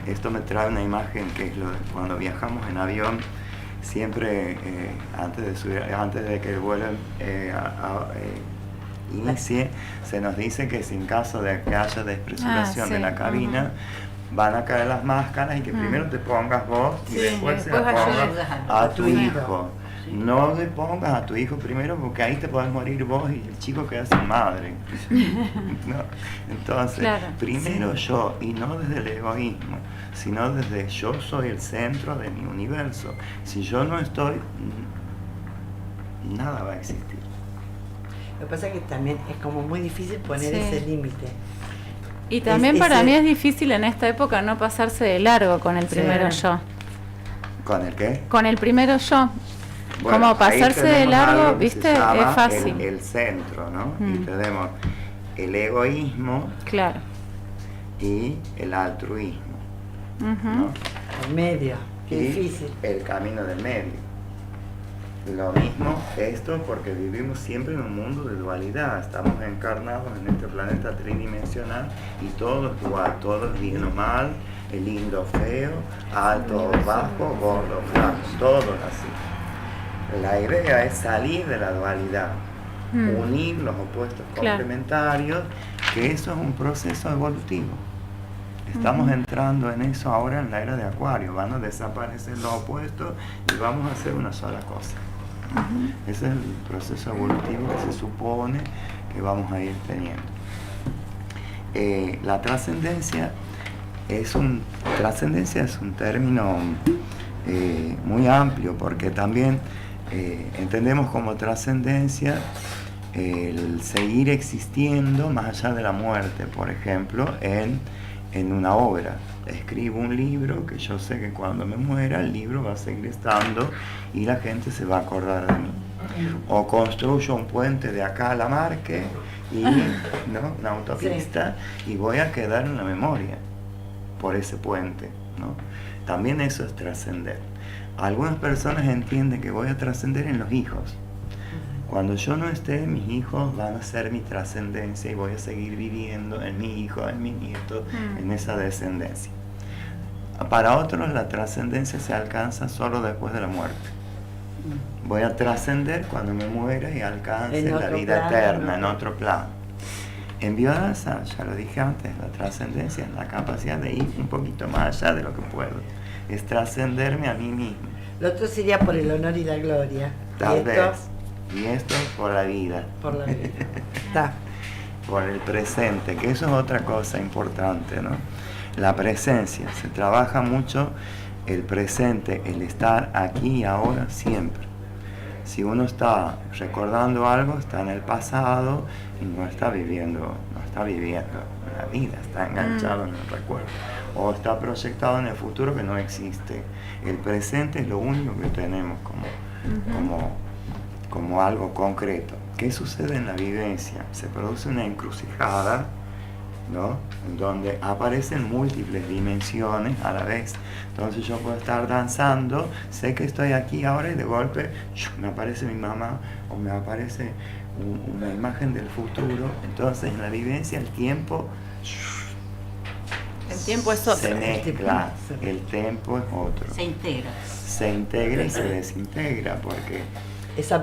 S6: Esto me trae una imagen que es lo de cuando viajamos en avión, siempre antes de que el vuelo inicie, se nos dice que si en caso de que haya despresuración
S1: sí.
S6: de la cabina, van a caer las máscaras y que primero te pongas vos y después se la
S5: después
S6: pongas
S5: ayudas
S6: a tu hijo. No le pongas a tu hijo primero porque ahí te podés morir vos y el chico queda sin madre. ¿No? Entonces,
S1: Claro.
S6: primero yo, y no desde el egoísmo, sino desde yo soy el centro de mi universo. Si yo no estoy, nada va a existir.
S3: Lo que pasa es que también es como muy difícil poner
S1: Sí.
S3: ese límite.
S1: Y también para
S3: ese-
S1: mí es difícil en esta época no pasarse de largo con el
S3: Sí.
S1: primero yo.
S6: ¿Con el qué?
S1: Con el primero yo.
S6: Bueno,
S1: Como
S6: ahí
S1: pasarse de
S6: tenemos
S1: largo,
S6: algo que se
S1: ¿viste?
S6: llama
S1: Es fácil.
S6: el centro, ¿no? Y tenemos el egoísmo
S1: Claro.
S6: y el altruismo,
S1: Ujú.
S6: ¿no?
S3: El medio, qué
S6: Y
S3: difícil.
S6: el camino del medio. Lo mismo esto porque vivimos siempre en un mundo de dualidad, estamos encarnados en este planeta tridimensional y todo es dual, todo es bien o mal, el lindo o feo, alto o bajo, gordo o flaco, todo es así. La idea es salir de la dualidad unir los opuestos complementarios, que eso es un proceso evolutivo. Estamos entrando en eso ahora en la era de Acuario, van a desaparecer los opuestos y vamos a hacer una sola cosa. Ese es el proceso evolutivo que se supone que vamos a ir teniendo. La trascendencia es un término muy amplio, porque también entendemos como trascendencia el seguir existiendo más allá de la muerte. Por ejemplo, en una obra, escribo un libro que yo sé que cuando me muera el libro va a seguir estando y la gente se va a acordar de mí. O construyo un puente de acá a La Marque y una autopista, y voy a quedar en la memoria por ese puente, ¿no? También eso es trascender. Algunas personas entienden que voy a trascender en los hijos. Cuando yo no esté, mis hijos van a ser mi trascendencia y voy a seguir viviendo en mi hijo, en mi nieto, en esa descendencia. Para otros la trascendencia se alcanza solo después de la muerte. Voy a trascender cuando me muera y alcance la vida eterna, en otro plano. En biodanza, ya lo dije antes, la trascendencia es la capacidad de ir un poquito más allá de lo que puedo. Es trascenderme a mí mismo.
S3: Lo otro sería por el honor y la gloria.
S6: Tal vez. Y esto por la vida.
S3: Por la vida. Está.
S6: Por el presente, que eso es otra cosa importante, ¿no? La presencia. Se trabaja mucho el presente, el estar aquí y ahora siempre. Si uno está recordando algo, está en el pasado y no está viviendo la vida, está enganchado en el recuerdo. O está proyectado en el futuro que no existe. El presente es lo único que tenemos como algo concreto. ¿Qué sucede en la vivencia? Se produce una encrucijada, ¿no? En donde aparecen múltiples dimensiones a la vez. Entonces yo puedo estar danzando, sé que estoy aquí ahora y de golpe me aparece mi mamá o me aparece una imagen del futuro. Entonces en la vivencia el tiempo
S1: es otro.
S6: Se mezcla, el tiempo es otro. Se integra y se desintegra, porque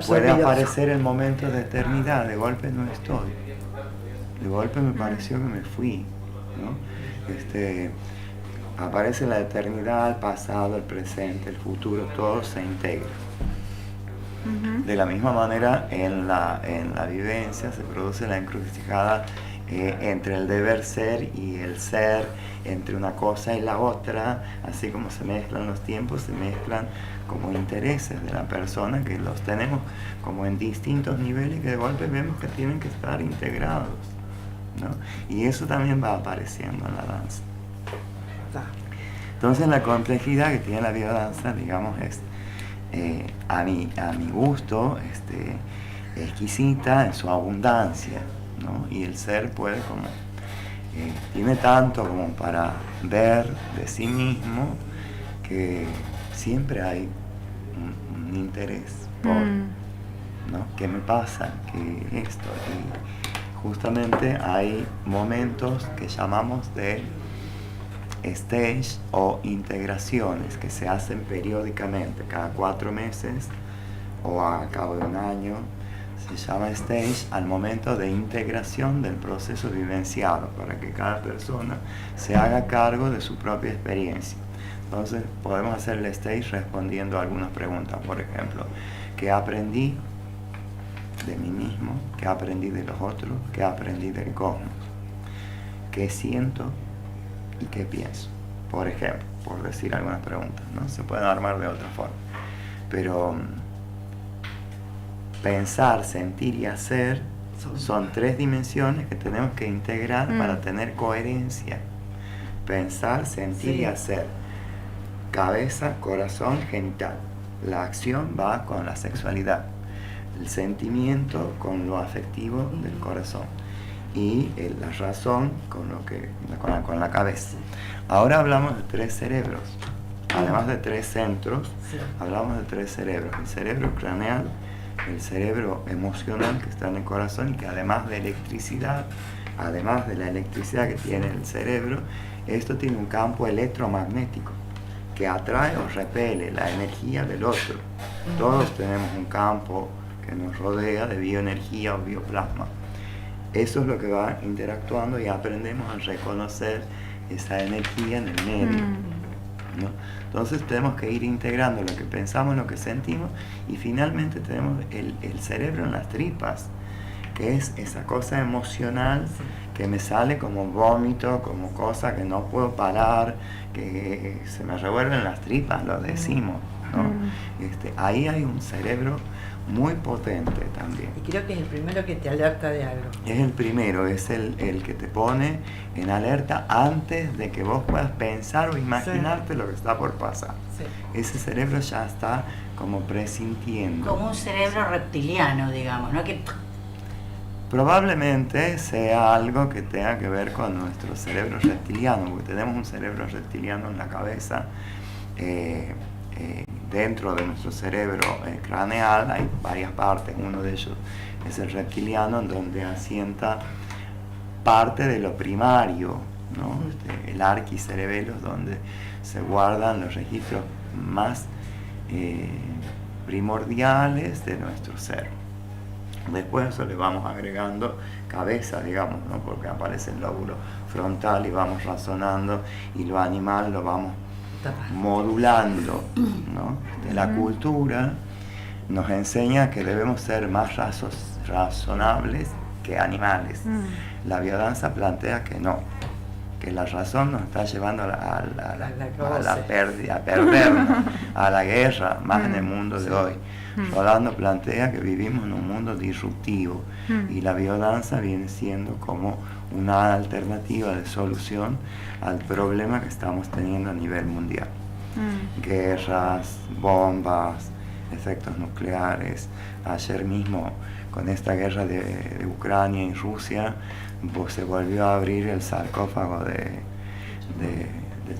S6: puede aparecer el momento de eternidad, de golpe no estoy. De golpe me pareció que me fui, ¿no? Aparece la eternidad, el pasado, el presente, el futuro, todo se integra. De la misma manera, en la vivencia se produce la encrucijada entre el deber ser y el ser, entre una cosa y la otra, así como se mezclan los tiempos, se mezclan como intereses de la persona, que los tenemos como en distintos niveles y que de golpe vemos que tienen que estar integrados, ¿no? Y eso también va apareciendo en la danza. Entonces la complejidad que tiene la biodanza, digamos, es a mi gusto exquisita en su abundancia, ¿no? Y el ser puede como tiene tanto como para ver de sí mismo, que siempre hay un interés por, ¿no? ¿Qué me pasa? ¿Qué esto? Y justamente hay momentos que llamamos de stage o integraciones que se hacen periódicamente, cada 4 meses o a cabo de un año. Se llama stage al momento de integración del proceso vivenciado, para que cada persona se haga cargo de su propia experiencia. Entonces podemos hacer el stage respondiendo a algunas preguntas. Por ejemplo, ¿qué aprendí de mí mismo? ¿Qué aprendí de los otros? ¿Qué aprendí del cosmos? ¿Qué siento y qué pienso? Por ejemplo, por decir algunas preguntas, ¿no? Se pueden armar de otra forma, pero pensar, sentir y hacer son 3 dimensiones que tenemos que integrar para tener coherencia. Pensar, sentir y hacer. Cabeza, corazón, genital. La acción va con la sexualidad, el sentimiento con lo afectivo del corazón y la razón con la cabeza. Ahora hablamos de 3 cerebros. Además de 3 centros, hablamos de 3 cerebros. El cerebro craneal, el cerebro emocional que está en el corazón y que además de electricidad, además de la electricidad que tiene el cerebro, esto tiene un campo electromagnético que atrae o repele la energía del otro. Todos tenemos un campo que que nos rodea, de bioenergía o bioplasma. Eso es lo que va interactuando y aprendemos a reconocer esa energía en el medio, ¿no? Entonces tenemos que ir integrando lo que pensamos, lo que sentimos, y finalmente tenemos el cerebro en las tripas, que es esa cosa emocional que me sale como vómito, como cosa que no puedo parar, que se me revuelven las tripas, lo decimos, ¿no? Ahí hay un cerebro muy potente también.
S3: Y creo que es el primero que te alerta de algo.
S6: Es el primero, es el que te pone en alerta antes de que vos puedas pensar o imaginarte lo que está por pasar. Sí. Ese cerebro ya está como presintiendo.
S7: Como un cerebro reptiliano, digamos, ¿no? Que...
S6: Probablemente sea algo que tenga que ver con nuestro cerebro reptiliano, porque tenemos un cerebro reptiliano en la cabeza. Dentro de nuestro cerebro craneal hay varias partes, uno de ellos es el reptiliano, en donde asienta parte de lo primario, ¿no? El arquicerebelo, donde se guardan los registros más primordiales de nuestro ser. Después eso le vamos agregando cabeza, digamos, ¿no? Porque aparece el lóbulo frontal y vamos razonando, y lo animal lo vamos modulando, ¿no? La cultura nos enseña que debemos ser más razonables que animales. La biodanza plantea que no, que la razón nos está llevando a perdernos, a la guerra, más en el mundo de hoy. Rolando plantea que vivimos en un mundo disruptivo, y la biodanza viene siendo como una alternativa de solución al problema que estamos teniendo a nivel mundial. Guerras, bombas, efectos nucleares. Ayer mismo, con esta guerra de Ucrania y Rusia, se volvió a abrir el sarcófago de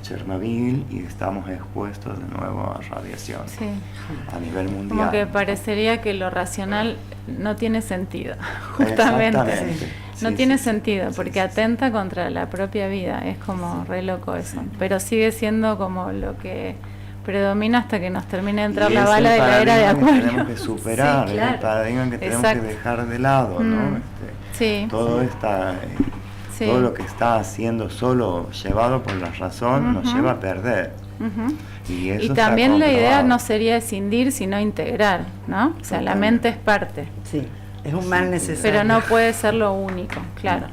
S6: Chernobyl, y estamos expuestos de nuevo a radiación a nivel mundial.
S1: Como que parecería que lo racional no tiene sentido, justamente. No tiene sentido, porque atenta contra la propia vida, es como re loco eso. Pero sigue siendo como lo que predomina hasta que nos termine de entrar la bala de la era de Acuario.
S6: Tenemos que superar, es el paradigma que tenemos que dejar de lado, ¿no? Todo lo que está siendo solo llevado por la razón nos lleva a perder. Y
S1: también la idea no sería escindir, sino integrar, ¿no? O sea, la mente es parte.
S3: Sí, es un mal necesario.
S1: Pero no puede ser lo único, claro.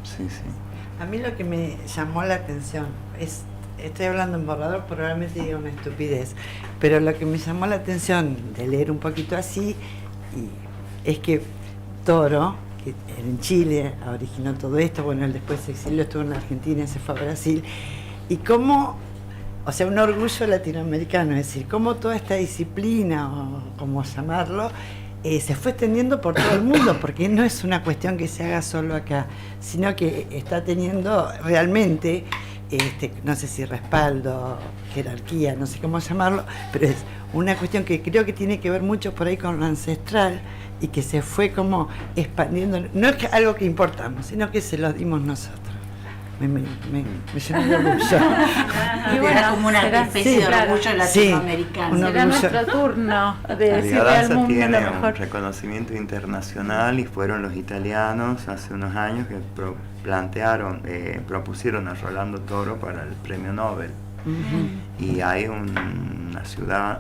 S6: Sí.
S3: A mí lo que me llamó la atención es, estoy hablando en borrador, probablemente diga una estupidez, pero lo que me llamó la atención de leer un poquito así es que Toro, que en Chile originó todo esto, bueno, él después se exilió, estuvo en la Argentina, se fue a Brasil, y cómo, o sea, un orgullo latinoamericano, es decir, cómo toda esta disciplina, o como llamarlo, se fue extendiendo por todo el mundo, porque no es una cuestión que se haga solo acá, sino que está teniendo realmente, no sé si respaldo, jerarquía, no sé cómo llamarlo, pero es una cuestión que creo que tiene que ver mucho por ahí con lo ancestral, y que se fue como expandiendo, no es que algo que importamos, sino que se lo dimos nosotros. Me llenó de orgullo.
S7: Y bueno, era como una especie de orgullo latinoamericano.
S1: Será nuestro turno de decirle al mundo
S6: tiene
S1: lo mejor.
S6: Un reconocimiento internacional, y fueron los italianos hace unos años que propusieron a Rolando Toro para el Premio Nobel. Y hay una ciudad,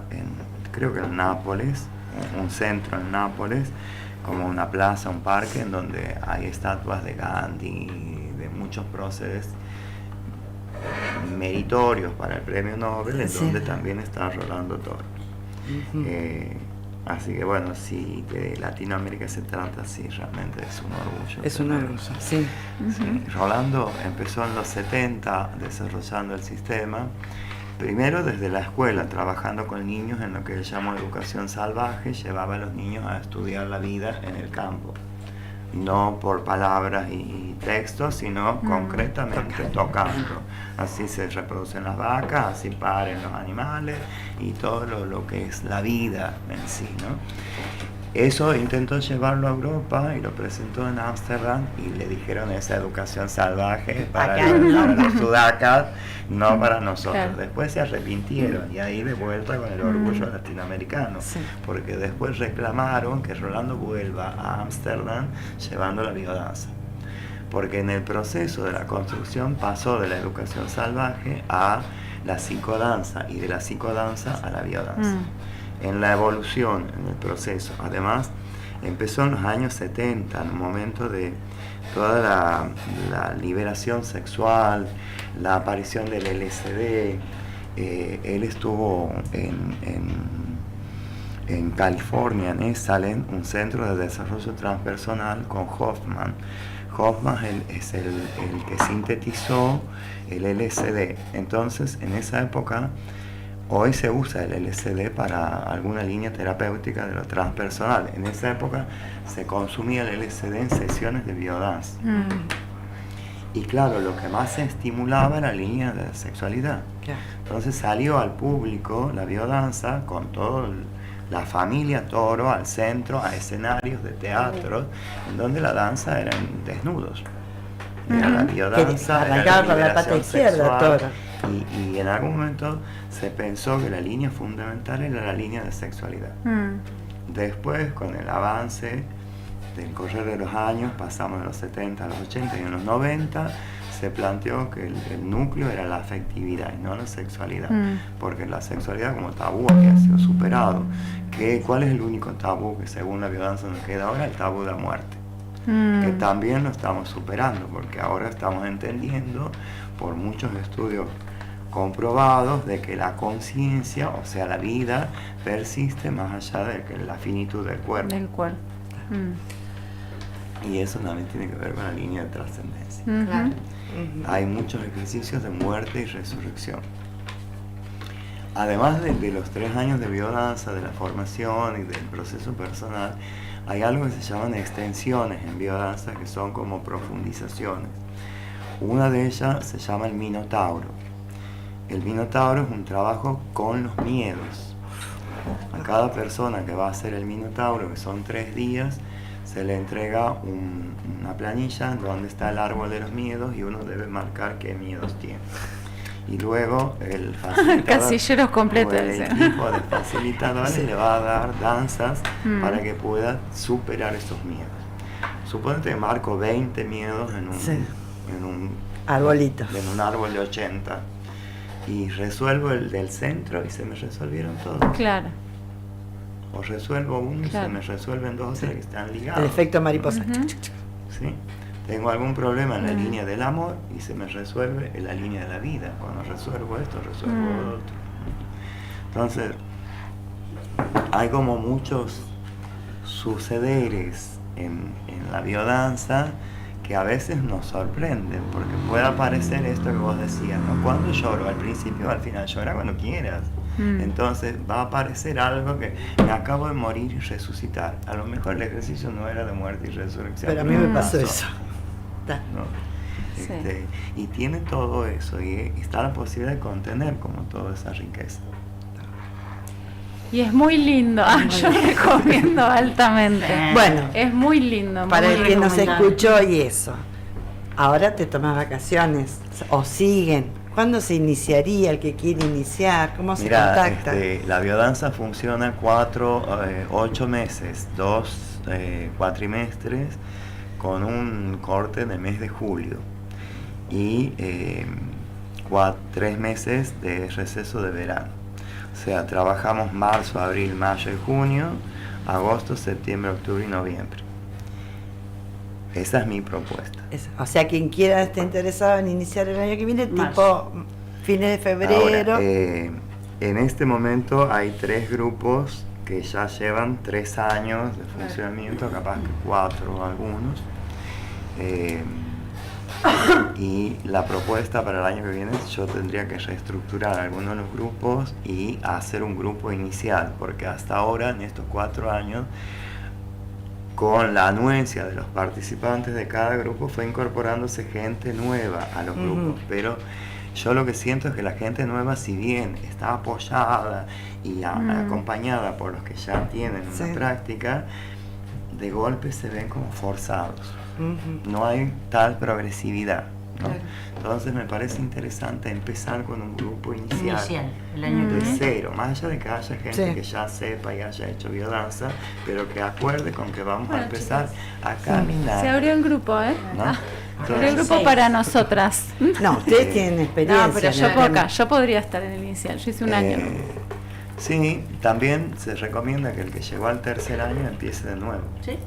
S6: creo que en Nápoles, un centro en Nápoles, como una plaza, un parque, en donde hay estatuas de Gandhi, de muchos próceres meritorios para el Premio Nobel, en donde también está Rolando Toro. Así que bueno, si de Latinoamérica se trata, sí, realmente es un orgullo.
S3: Es un orgullo, sí.
S6: Rolando empezó en los 70 desarrollando el sistema, primero desde la escuela, trabajando con niños en lo que él llamó educación salvaje. Llevaba a los niños a estudiar la vida en el campo, no por palabras y textos, sino concretamente tocando. Así se reproducen las vacas, así paren los animales, y todo lo que es la vida en sí, ¿no? Eso intentó llevarlo a Europa y lo presentó en Ámsterdam y le dijeron esa educación salvaje para los sudacas, no para nosotros. Claro. Después se arrepintieron y ahí de vuelta con el orgullo latinoamericano, porque después reclamaron que Rolando vuelva a Ámsterdam llevando la biodanza. Porque en el proceso de la construcción pasó de la educación salvaje a la psicodanza y de la psicodanza a la biodanza. En la evolución, en el proceso. Además, empezó en los años 70, en un momento de toda la liberación sexual, la aparición del LSD. Él estuvo en California, en Esalen, un centro de desarrollo transpersonal con Hoffman. Hoffman es el que sintetizó el LSD. Entonces, en esa época, hoy se usa el LSD para alguna línea terapéutica de lo transpersonal. En esa época se consumía el LSD en sesiones de biodanza. Y claro, lo que más se estimulaba era la línea de sexualidad. Entonces salió al público la biodanza con toda la familia Toro al centro, a escenarios de teatro, en donde la danza era en desnudos. Era la biodanza,
S3: arrancaba por la pata izquierda, Toro.
S6: Y en algún momento se pensó que la línea fundamental era la línea de sexualidad. Después, con el avance del correr de los años, pasamos de los 70 a los 80 y en los 90, se planteó que el núcleo era la afectividad y no la sexualidad, porque la sexualidad como tabú había sido superado. ¿Cuál es el único tabú que según la biodanza nos queda ahora? El tabú de la muerte, que también lo estamos superando, porque ahora estamos entendiendo por muchos estudios comprobados de que la conciencia, o sea la vida, persiste más allá de que la finitud del cuerpo. Y eso también tiene que ver con la línea de trascendencia.
S5: Claro.
S6: Hay muchos ejercicios de muerte y resurrección. Además de los 3 años de biodanza, de la formación y del proceso personal, hay algo que se llaman extensiones en biodanza, que son como profundizaciones. Una de ellas se llama el Minotauro. El Minotauro es un trabajo con los miedos. A cada persona que va a hacer el Minotauro, que son 3 días, se le entrega una planilla donde está el árbol de los miedos y uno debe marcar qué miedos tiene. Y luego el facilitador,
S1: casilleros completos,
S6: el equipo de facilitadores le va a dar danzas para que pueda superar esos miedos. Suponete que marco 20 miedos en un
S3: arbolito,
S6: en un árbol de 80 y resuelvo el del centro y se me resolvieron todos.
S1: Claro.
S6: O resuelvo uno y se me resuelven 2 o 3 que están ligados.
S3: El efecto mariposa.
S6: ¿Sí? Tengo algún problema en la línea del amor y se me resuelve en la línea de la vida. Cuando resuelvo esto, resuelvo lo otro. Entonces, hay como muchos sucederes en la biodanza que a veces nos sorprenden, porque puede aparecer esto que vos decías, ¿no? Cuando lloro, al principio o al final, llora cuando quieras. Entonces va a aparecer algo que me acabo de morir y resucitar. A lo mejor el ejercicio no era de muerte y resurrección.
S3: Pero a mí me pasó eso.
S6: ¿No? Y tiene todo eso y está la posibilidad de contener como toda esa riqueza.
S1: Y es muy lindo, yo recomiendo altamente.
S3: Bueno,
S1: es muy lindo.
S3: Para
S1: muy
S3: el que nos escuchó y eso, ahora te tomas vacaciones o siguen. ¿Cuándo se iniciaría el que quiere iniciar? ¿Cómo se contacta?
S6: La biodanza funciona 8 meses, 2 cuatrimestres, con un corte de mes de julio y 3 meses de receso de verano. O sea, trabajamos marzo, abril, mayo y junio, agosto, septiembre, octubre y noviembre. Esa es mi propuesta.
S3: O sea, quien quiera esté interesado en iniciar el año que viene, tipo fines de febrero.
S6: Ahora, en este momento hay 3 grupos que ya llevan 3 años de funcionamiento, capaz que 4 algunos. Y la propuesta para el año que viene, yo tendría que reestructurar algunos de los grupos y hacer un grupo inicial, porque hasta ahora, en estos 4 años, con la anuencia de los participantes de cada grupo, fue incorporándose gente nueva a los grupos, pero Yo lo que siento es que la gente nueva, si bien está apoyada y acompañada por los que ya tienen una práctica, de golpe se ven como forzados. No hay tal progresividad, ¿no? Entonces me parece interesante empezar con un grupo inicial
S7: el año
S6: de
S7: que viene.
S6: cero, más allá de que haya gente que ya sepa y haya hecho biodanza, pero que acuerde con que vamos a empezar a caminar.
S1: Se abrió el grupo, ¿eh?
S6: ¿No?
S1: Se abrió el grupo para nosotras.
S3: No, ustedes tienen experiencia.
S1: No, pero
S3: en
S1: yo
S3: el
S1: poca,
S3: tema.
S1: yo podría estar en el inicial, yo hice un año.
S6: Sí, también se recomienda que el que llegó al tercer año empiece de nuevo.
S7: ¿Sí?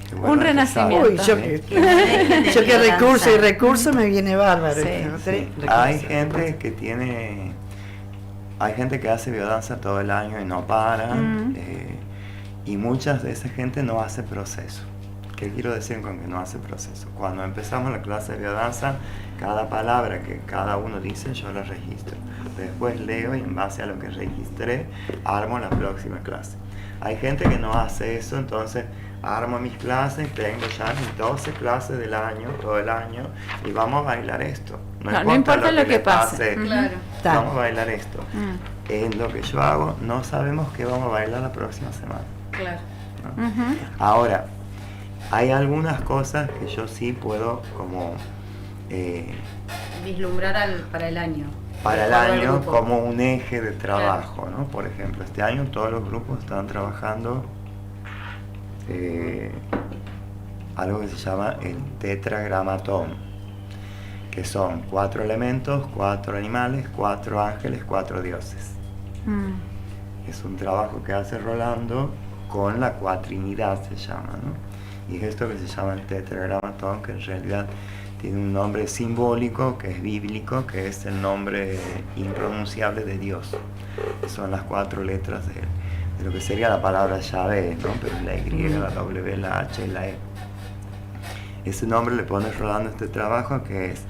S6: Que vuelva
S1: Un
S6: a empezar.
S1: renacimiento.
S3: Uy, yo que recurso y recurso me viene bárbaro.
S1: Sí.
S6: Sí. Hay gente que tiene, hay gente que hace biodanza todo el año y no para, y muchas de esa gente no hace proceso. ¿Qué quiero decir con que no hace proceso? Cuando empezamos la clase de biodanza, cada palabra que cada uno dice yo la registro. Después leo y en base a lo que registré, armo la próxima clase. Hay gente que no hace eso, entonces armo mis clases, tengo ya mis 12 clases del año, todo el año, y vamos a bailar esto.
S1: No importa lo que
S6: le
S1: pase.
S6: Vamos a bailar esto. En lo que yo hago, no sabemos qué vamos a bailar la próxima semana. ¿No? Ahora, hay algunas cosas que yo sí puedo como
S5: Vislumbrar para el año.
S6: para el año como un eje de trabajo, ¿no? Por ejemplo, este año todos los grupos están trabajando algo que se llama el tetragramatón, que son 4 elementos, 4 animales, 4 ángeles, 4 dioses. Es un trabajo que hace Rolando con la cuatrinidad, se llama, ¿no? Y es esto que se llama el tetragramatón, que en realidad tiene un nombre simbólico, que es bíblico, que es el nombre impronunciable de Dios. Son las 4 letras de lo que sería la palabra Yahvé, ¿no? Pero la Y, la W, la H y la E. Ese nombre le pone Rolando a este trabajo, que es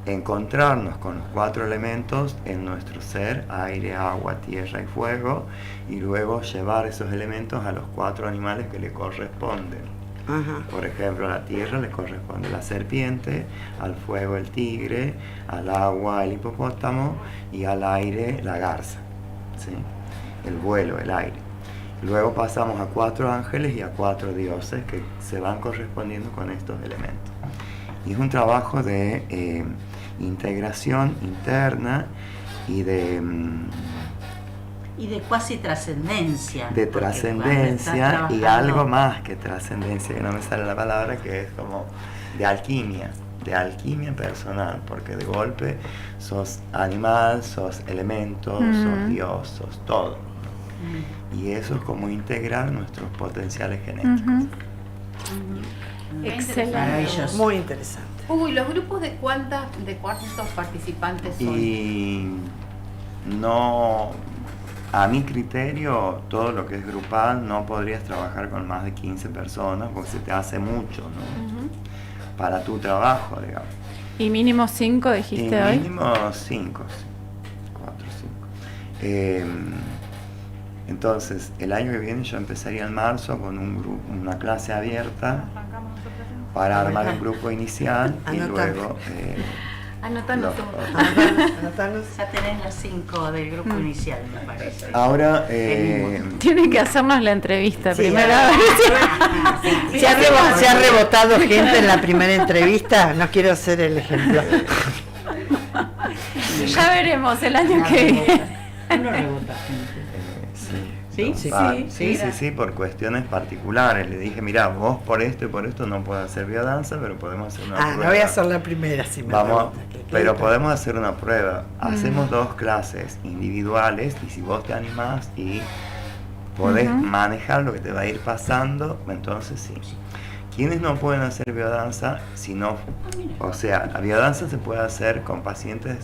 S6: encontrarnos con los 4 elementos en nuestro ser, aire, agua, tierra y fuego, y luego llevar esos elementos a los 4 animales que le corresponden. Por ejemplo, a la tierra le corresponde la serpiente, al fuego el tigre, al agua el hipopótamo y al aire la garza, ¿sí? El vuelo, el aire. Luego pasamos a 4 ángeles y a 4 dioses que se van correspondiendo con estos elementos. Y es un trabajo de integración interna y de
S7: cuasi trascendencia.
S6: De trascendencia y algo más que trascendencia, que no me sale la palabra, que es como de alquimia personal, porque de golpe sos animal, sos elemento, sos Dios, sos todo. Y eso es como integrar nuestros potenciales genéticos.
S1: Excelente.
S7: Maravilloso.
S3: Muy interesante.
S5: Uy, ¿los grupos de cuántos participantes son?
S6: Y no, a mi criterio, todo lo que es grupal no podrías trabajar con más de 15 personas porque se te hace mucho, ¿no? Para tu trabajo, digamos.
S1: ¿Y mínimo 5 dijiste hoy?
S6: Mínimo 5, 4, 5. Entonces, el año que viene yo empezaría en marzo con una clase abierta para armar un grupo inicial y luego...
S5: Anotanos tú.
S7: Ya tenés las 5 del grupo inicial, me parece.
S6: Ahora...
S1: Tienen que hacernos la entrevista primero.
S3: Se ha rebotado gente en la primera entrevista, no quiero ser el ejemplo.
S1: Ya veremos el año que viene.
S7: No rebota gente.
S6: Sí, por cuestiones particulares. Le dije, mira, vos por esto y por esto no puedes hacer biodanza, pero podemos hacer una prueba.
S3: No voy a hacer la primera, si me
S6: Vamos,
S3: preguntas,
S6: pero podemos hacer una prueba. Hacemos 2 clases individuales y si vos te animás y podés manejar lo que te va a ir pasando, entonces sí. ¿Quiénes no pueden hacer biodanza? O sea, la biodanza se puede hacer con pacientes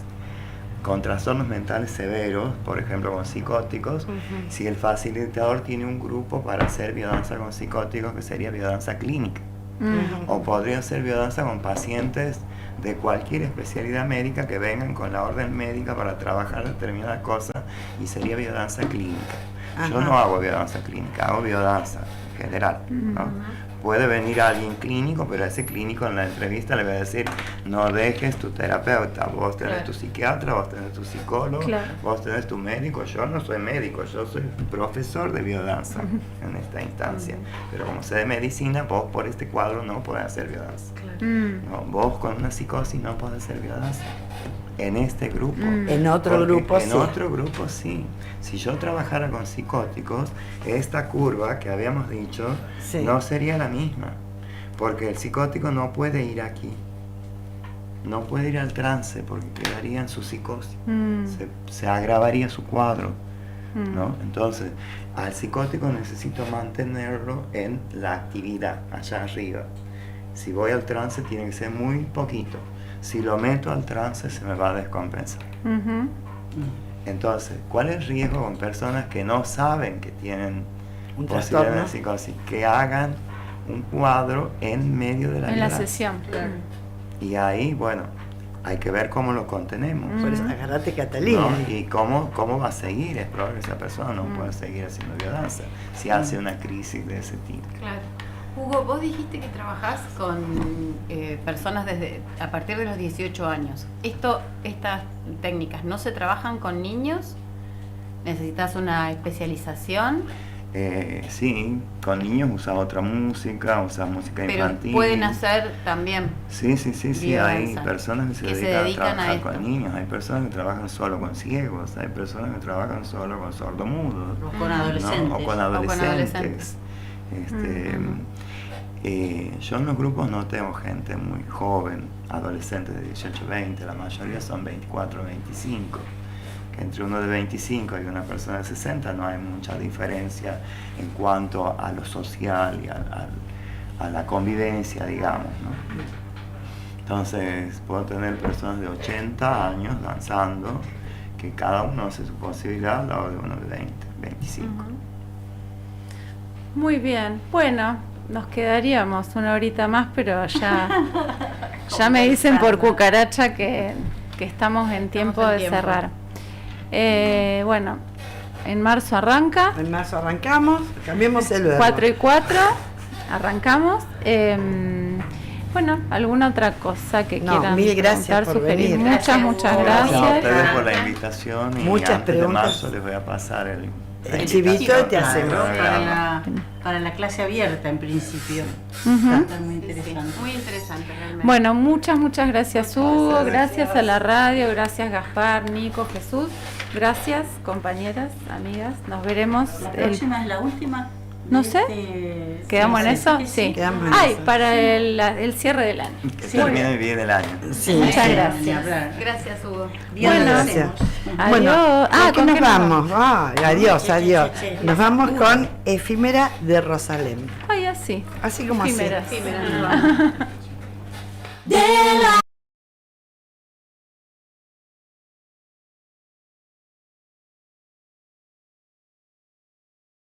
S6: con trastornos mentales severos, por ejemplo con psicóticos, si el facilitador tiene un grupo para hacer biodanza con psicóticos, que sería biodanza clínica. O podría ser biodanza con pacientes de cualquier especialidad médica que vengan con la orden médica para trabajar determinada cosa, y sería biodanza clínica. Yo no hago biodanza clínica, hago biodanza general, ¿no? Puede venir alguien clínico, pero ese clínico en la entrevista le va a decir, no dejes tu terapeuta, vos tenés tu psiquiatra, vos tenés tu psicólogo, vos tenés tu médico. Yo no soy médico, yo soy profesor de biodanza en esta instancia. Pero como sé de medicina, vos por este cuadro no podés hacer biodanza. No, vos con una psicosis no podés hacer biodanza. En este grupo.
S3: En otro grupo sí.
S6: En otro grupo sí. Si yo trabajara con psicóticos, esta curva que habíamos dicho no sería la misma. Porque el psicótico no puede ir aquí. No puede ir al trance porque quedaría en su psicosis. Se agravaría su cuadro. ¿No? Entonces, al psicótico necesito mantenerlo en la actividad, allá arriba. Si voy al trance tiene que ser muy poquito. Si lo meto al trance se me va a descompensar. Entonces, ¿cuál es el riesgo con personas que no saben que tienen
S3: un
S6: posibilidad de psicosis? Que hagan un cuadro en medio de la
S1: sesión.
S6: Y ahí, bueno, hay que ver cómo lo contenemos.
S3: Por eso, agarrate Catalina.
S6: ¿No? Y cómo va a seguir. Es probable que esa persona no pueda seguir haciendo biodanza si hace una crisis de ese tipo.
S5: Claro. Hugo, vos dijiste que trabajás con personas a partir de los 18 años. ¿Estas técnicas no se trabajan con niños? ¿Necesitas una especialización?
S6: Sí, con niños usas otra música, usas música infantil.
S5: Pero pueden hacer también.
S6: Sí, hay personas que se dedican a trabajar
S5: con
S6: niños, hay personas que trabajan solo con ciegos, hay personas que trabajan solo con sordomudos.
S7: O con adolescentes.
S6: ¿No? O con adolescentes. Yo en los grupos no tengo gente muy joven, adolescentes de 18, 20, la mayoría son 24, 25. Que entre uno de 25 y una persona de 60 no hay mucha diferencia en cuanto a lo social y a la convivencia, digamos, ¿no? Entonces puedo tener personas de 80 años danzando, que cada uno hace su posibilidad al lado de uno de 20, 25.
S1: Muy bien, bueno, nos quedaríamos una horita más, pero ya me dicen por cucaracha que estamos en tiempo de cerrar. Bueno, en marzo arranca.
S3: En marzo arrancamos, cambiemos el verbo.
S1: 4 y 4, arrancamos. Bueno, ¿alguna otra cosa que quieran
S3: mil gracias por
S1: sugerir?
S3: venir.
S1: Muchas gracias.
S6: Gracias a ustedes por la invitación y
S3: Muchas
S6: antes
S3: preguntas.
S6: de marzo les voy a pasar el
S3: chivito y te hacemos.
S7: Para la clase abierta en principio. Está muy interesante.
S5: Muy interesante realmente.
S1: Bueno, muchas gracias Hugo, gracias a la radio, gracias Gaspar, Nico, Jesús, gracias compañeras, amigas, nos veremos.
S7: La próxima es la última.
S1: No sé, ¿quedamos en eso? Sí. Para el cierre del año.
S6: Que termine bien el año.
S3: Sí,
S1: muchas gracias.
S5: Gracias, Hugo.
S3: Bueno, gracias.
S1: Adiós.
S3: Bueno,
S1: ¿con
S3: nos
S1: qué
S3: vamos? Adiós. Nos vamos con Efímera de Rosalén.
S1: Ay, así.
S3: Así como
S1: Efímera.
S3: así.
S5: Efímera.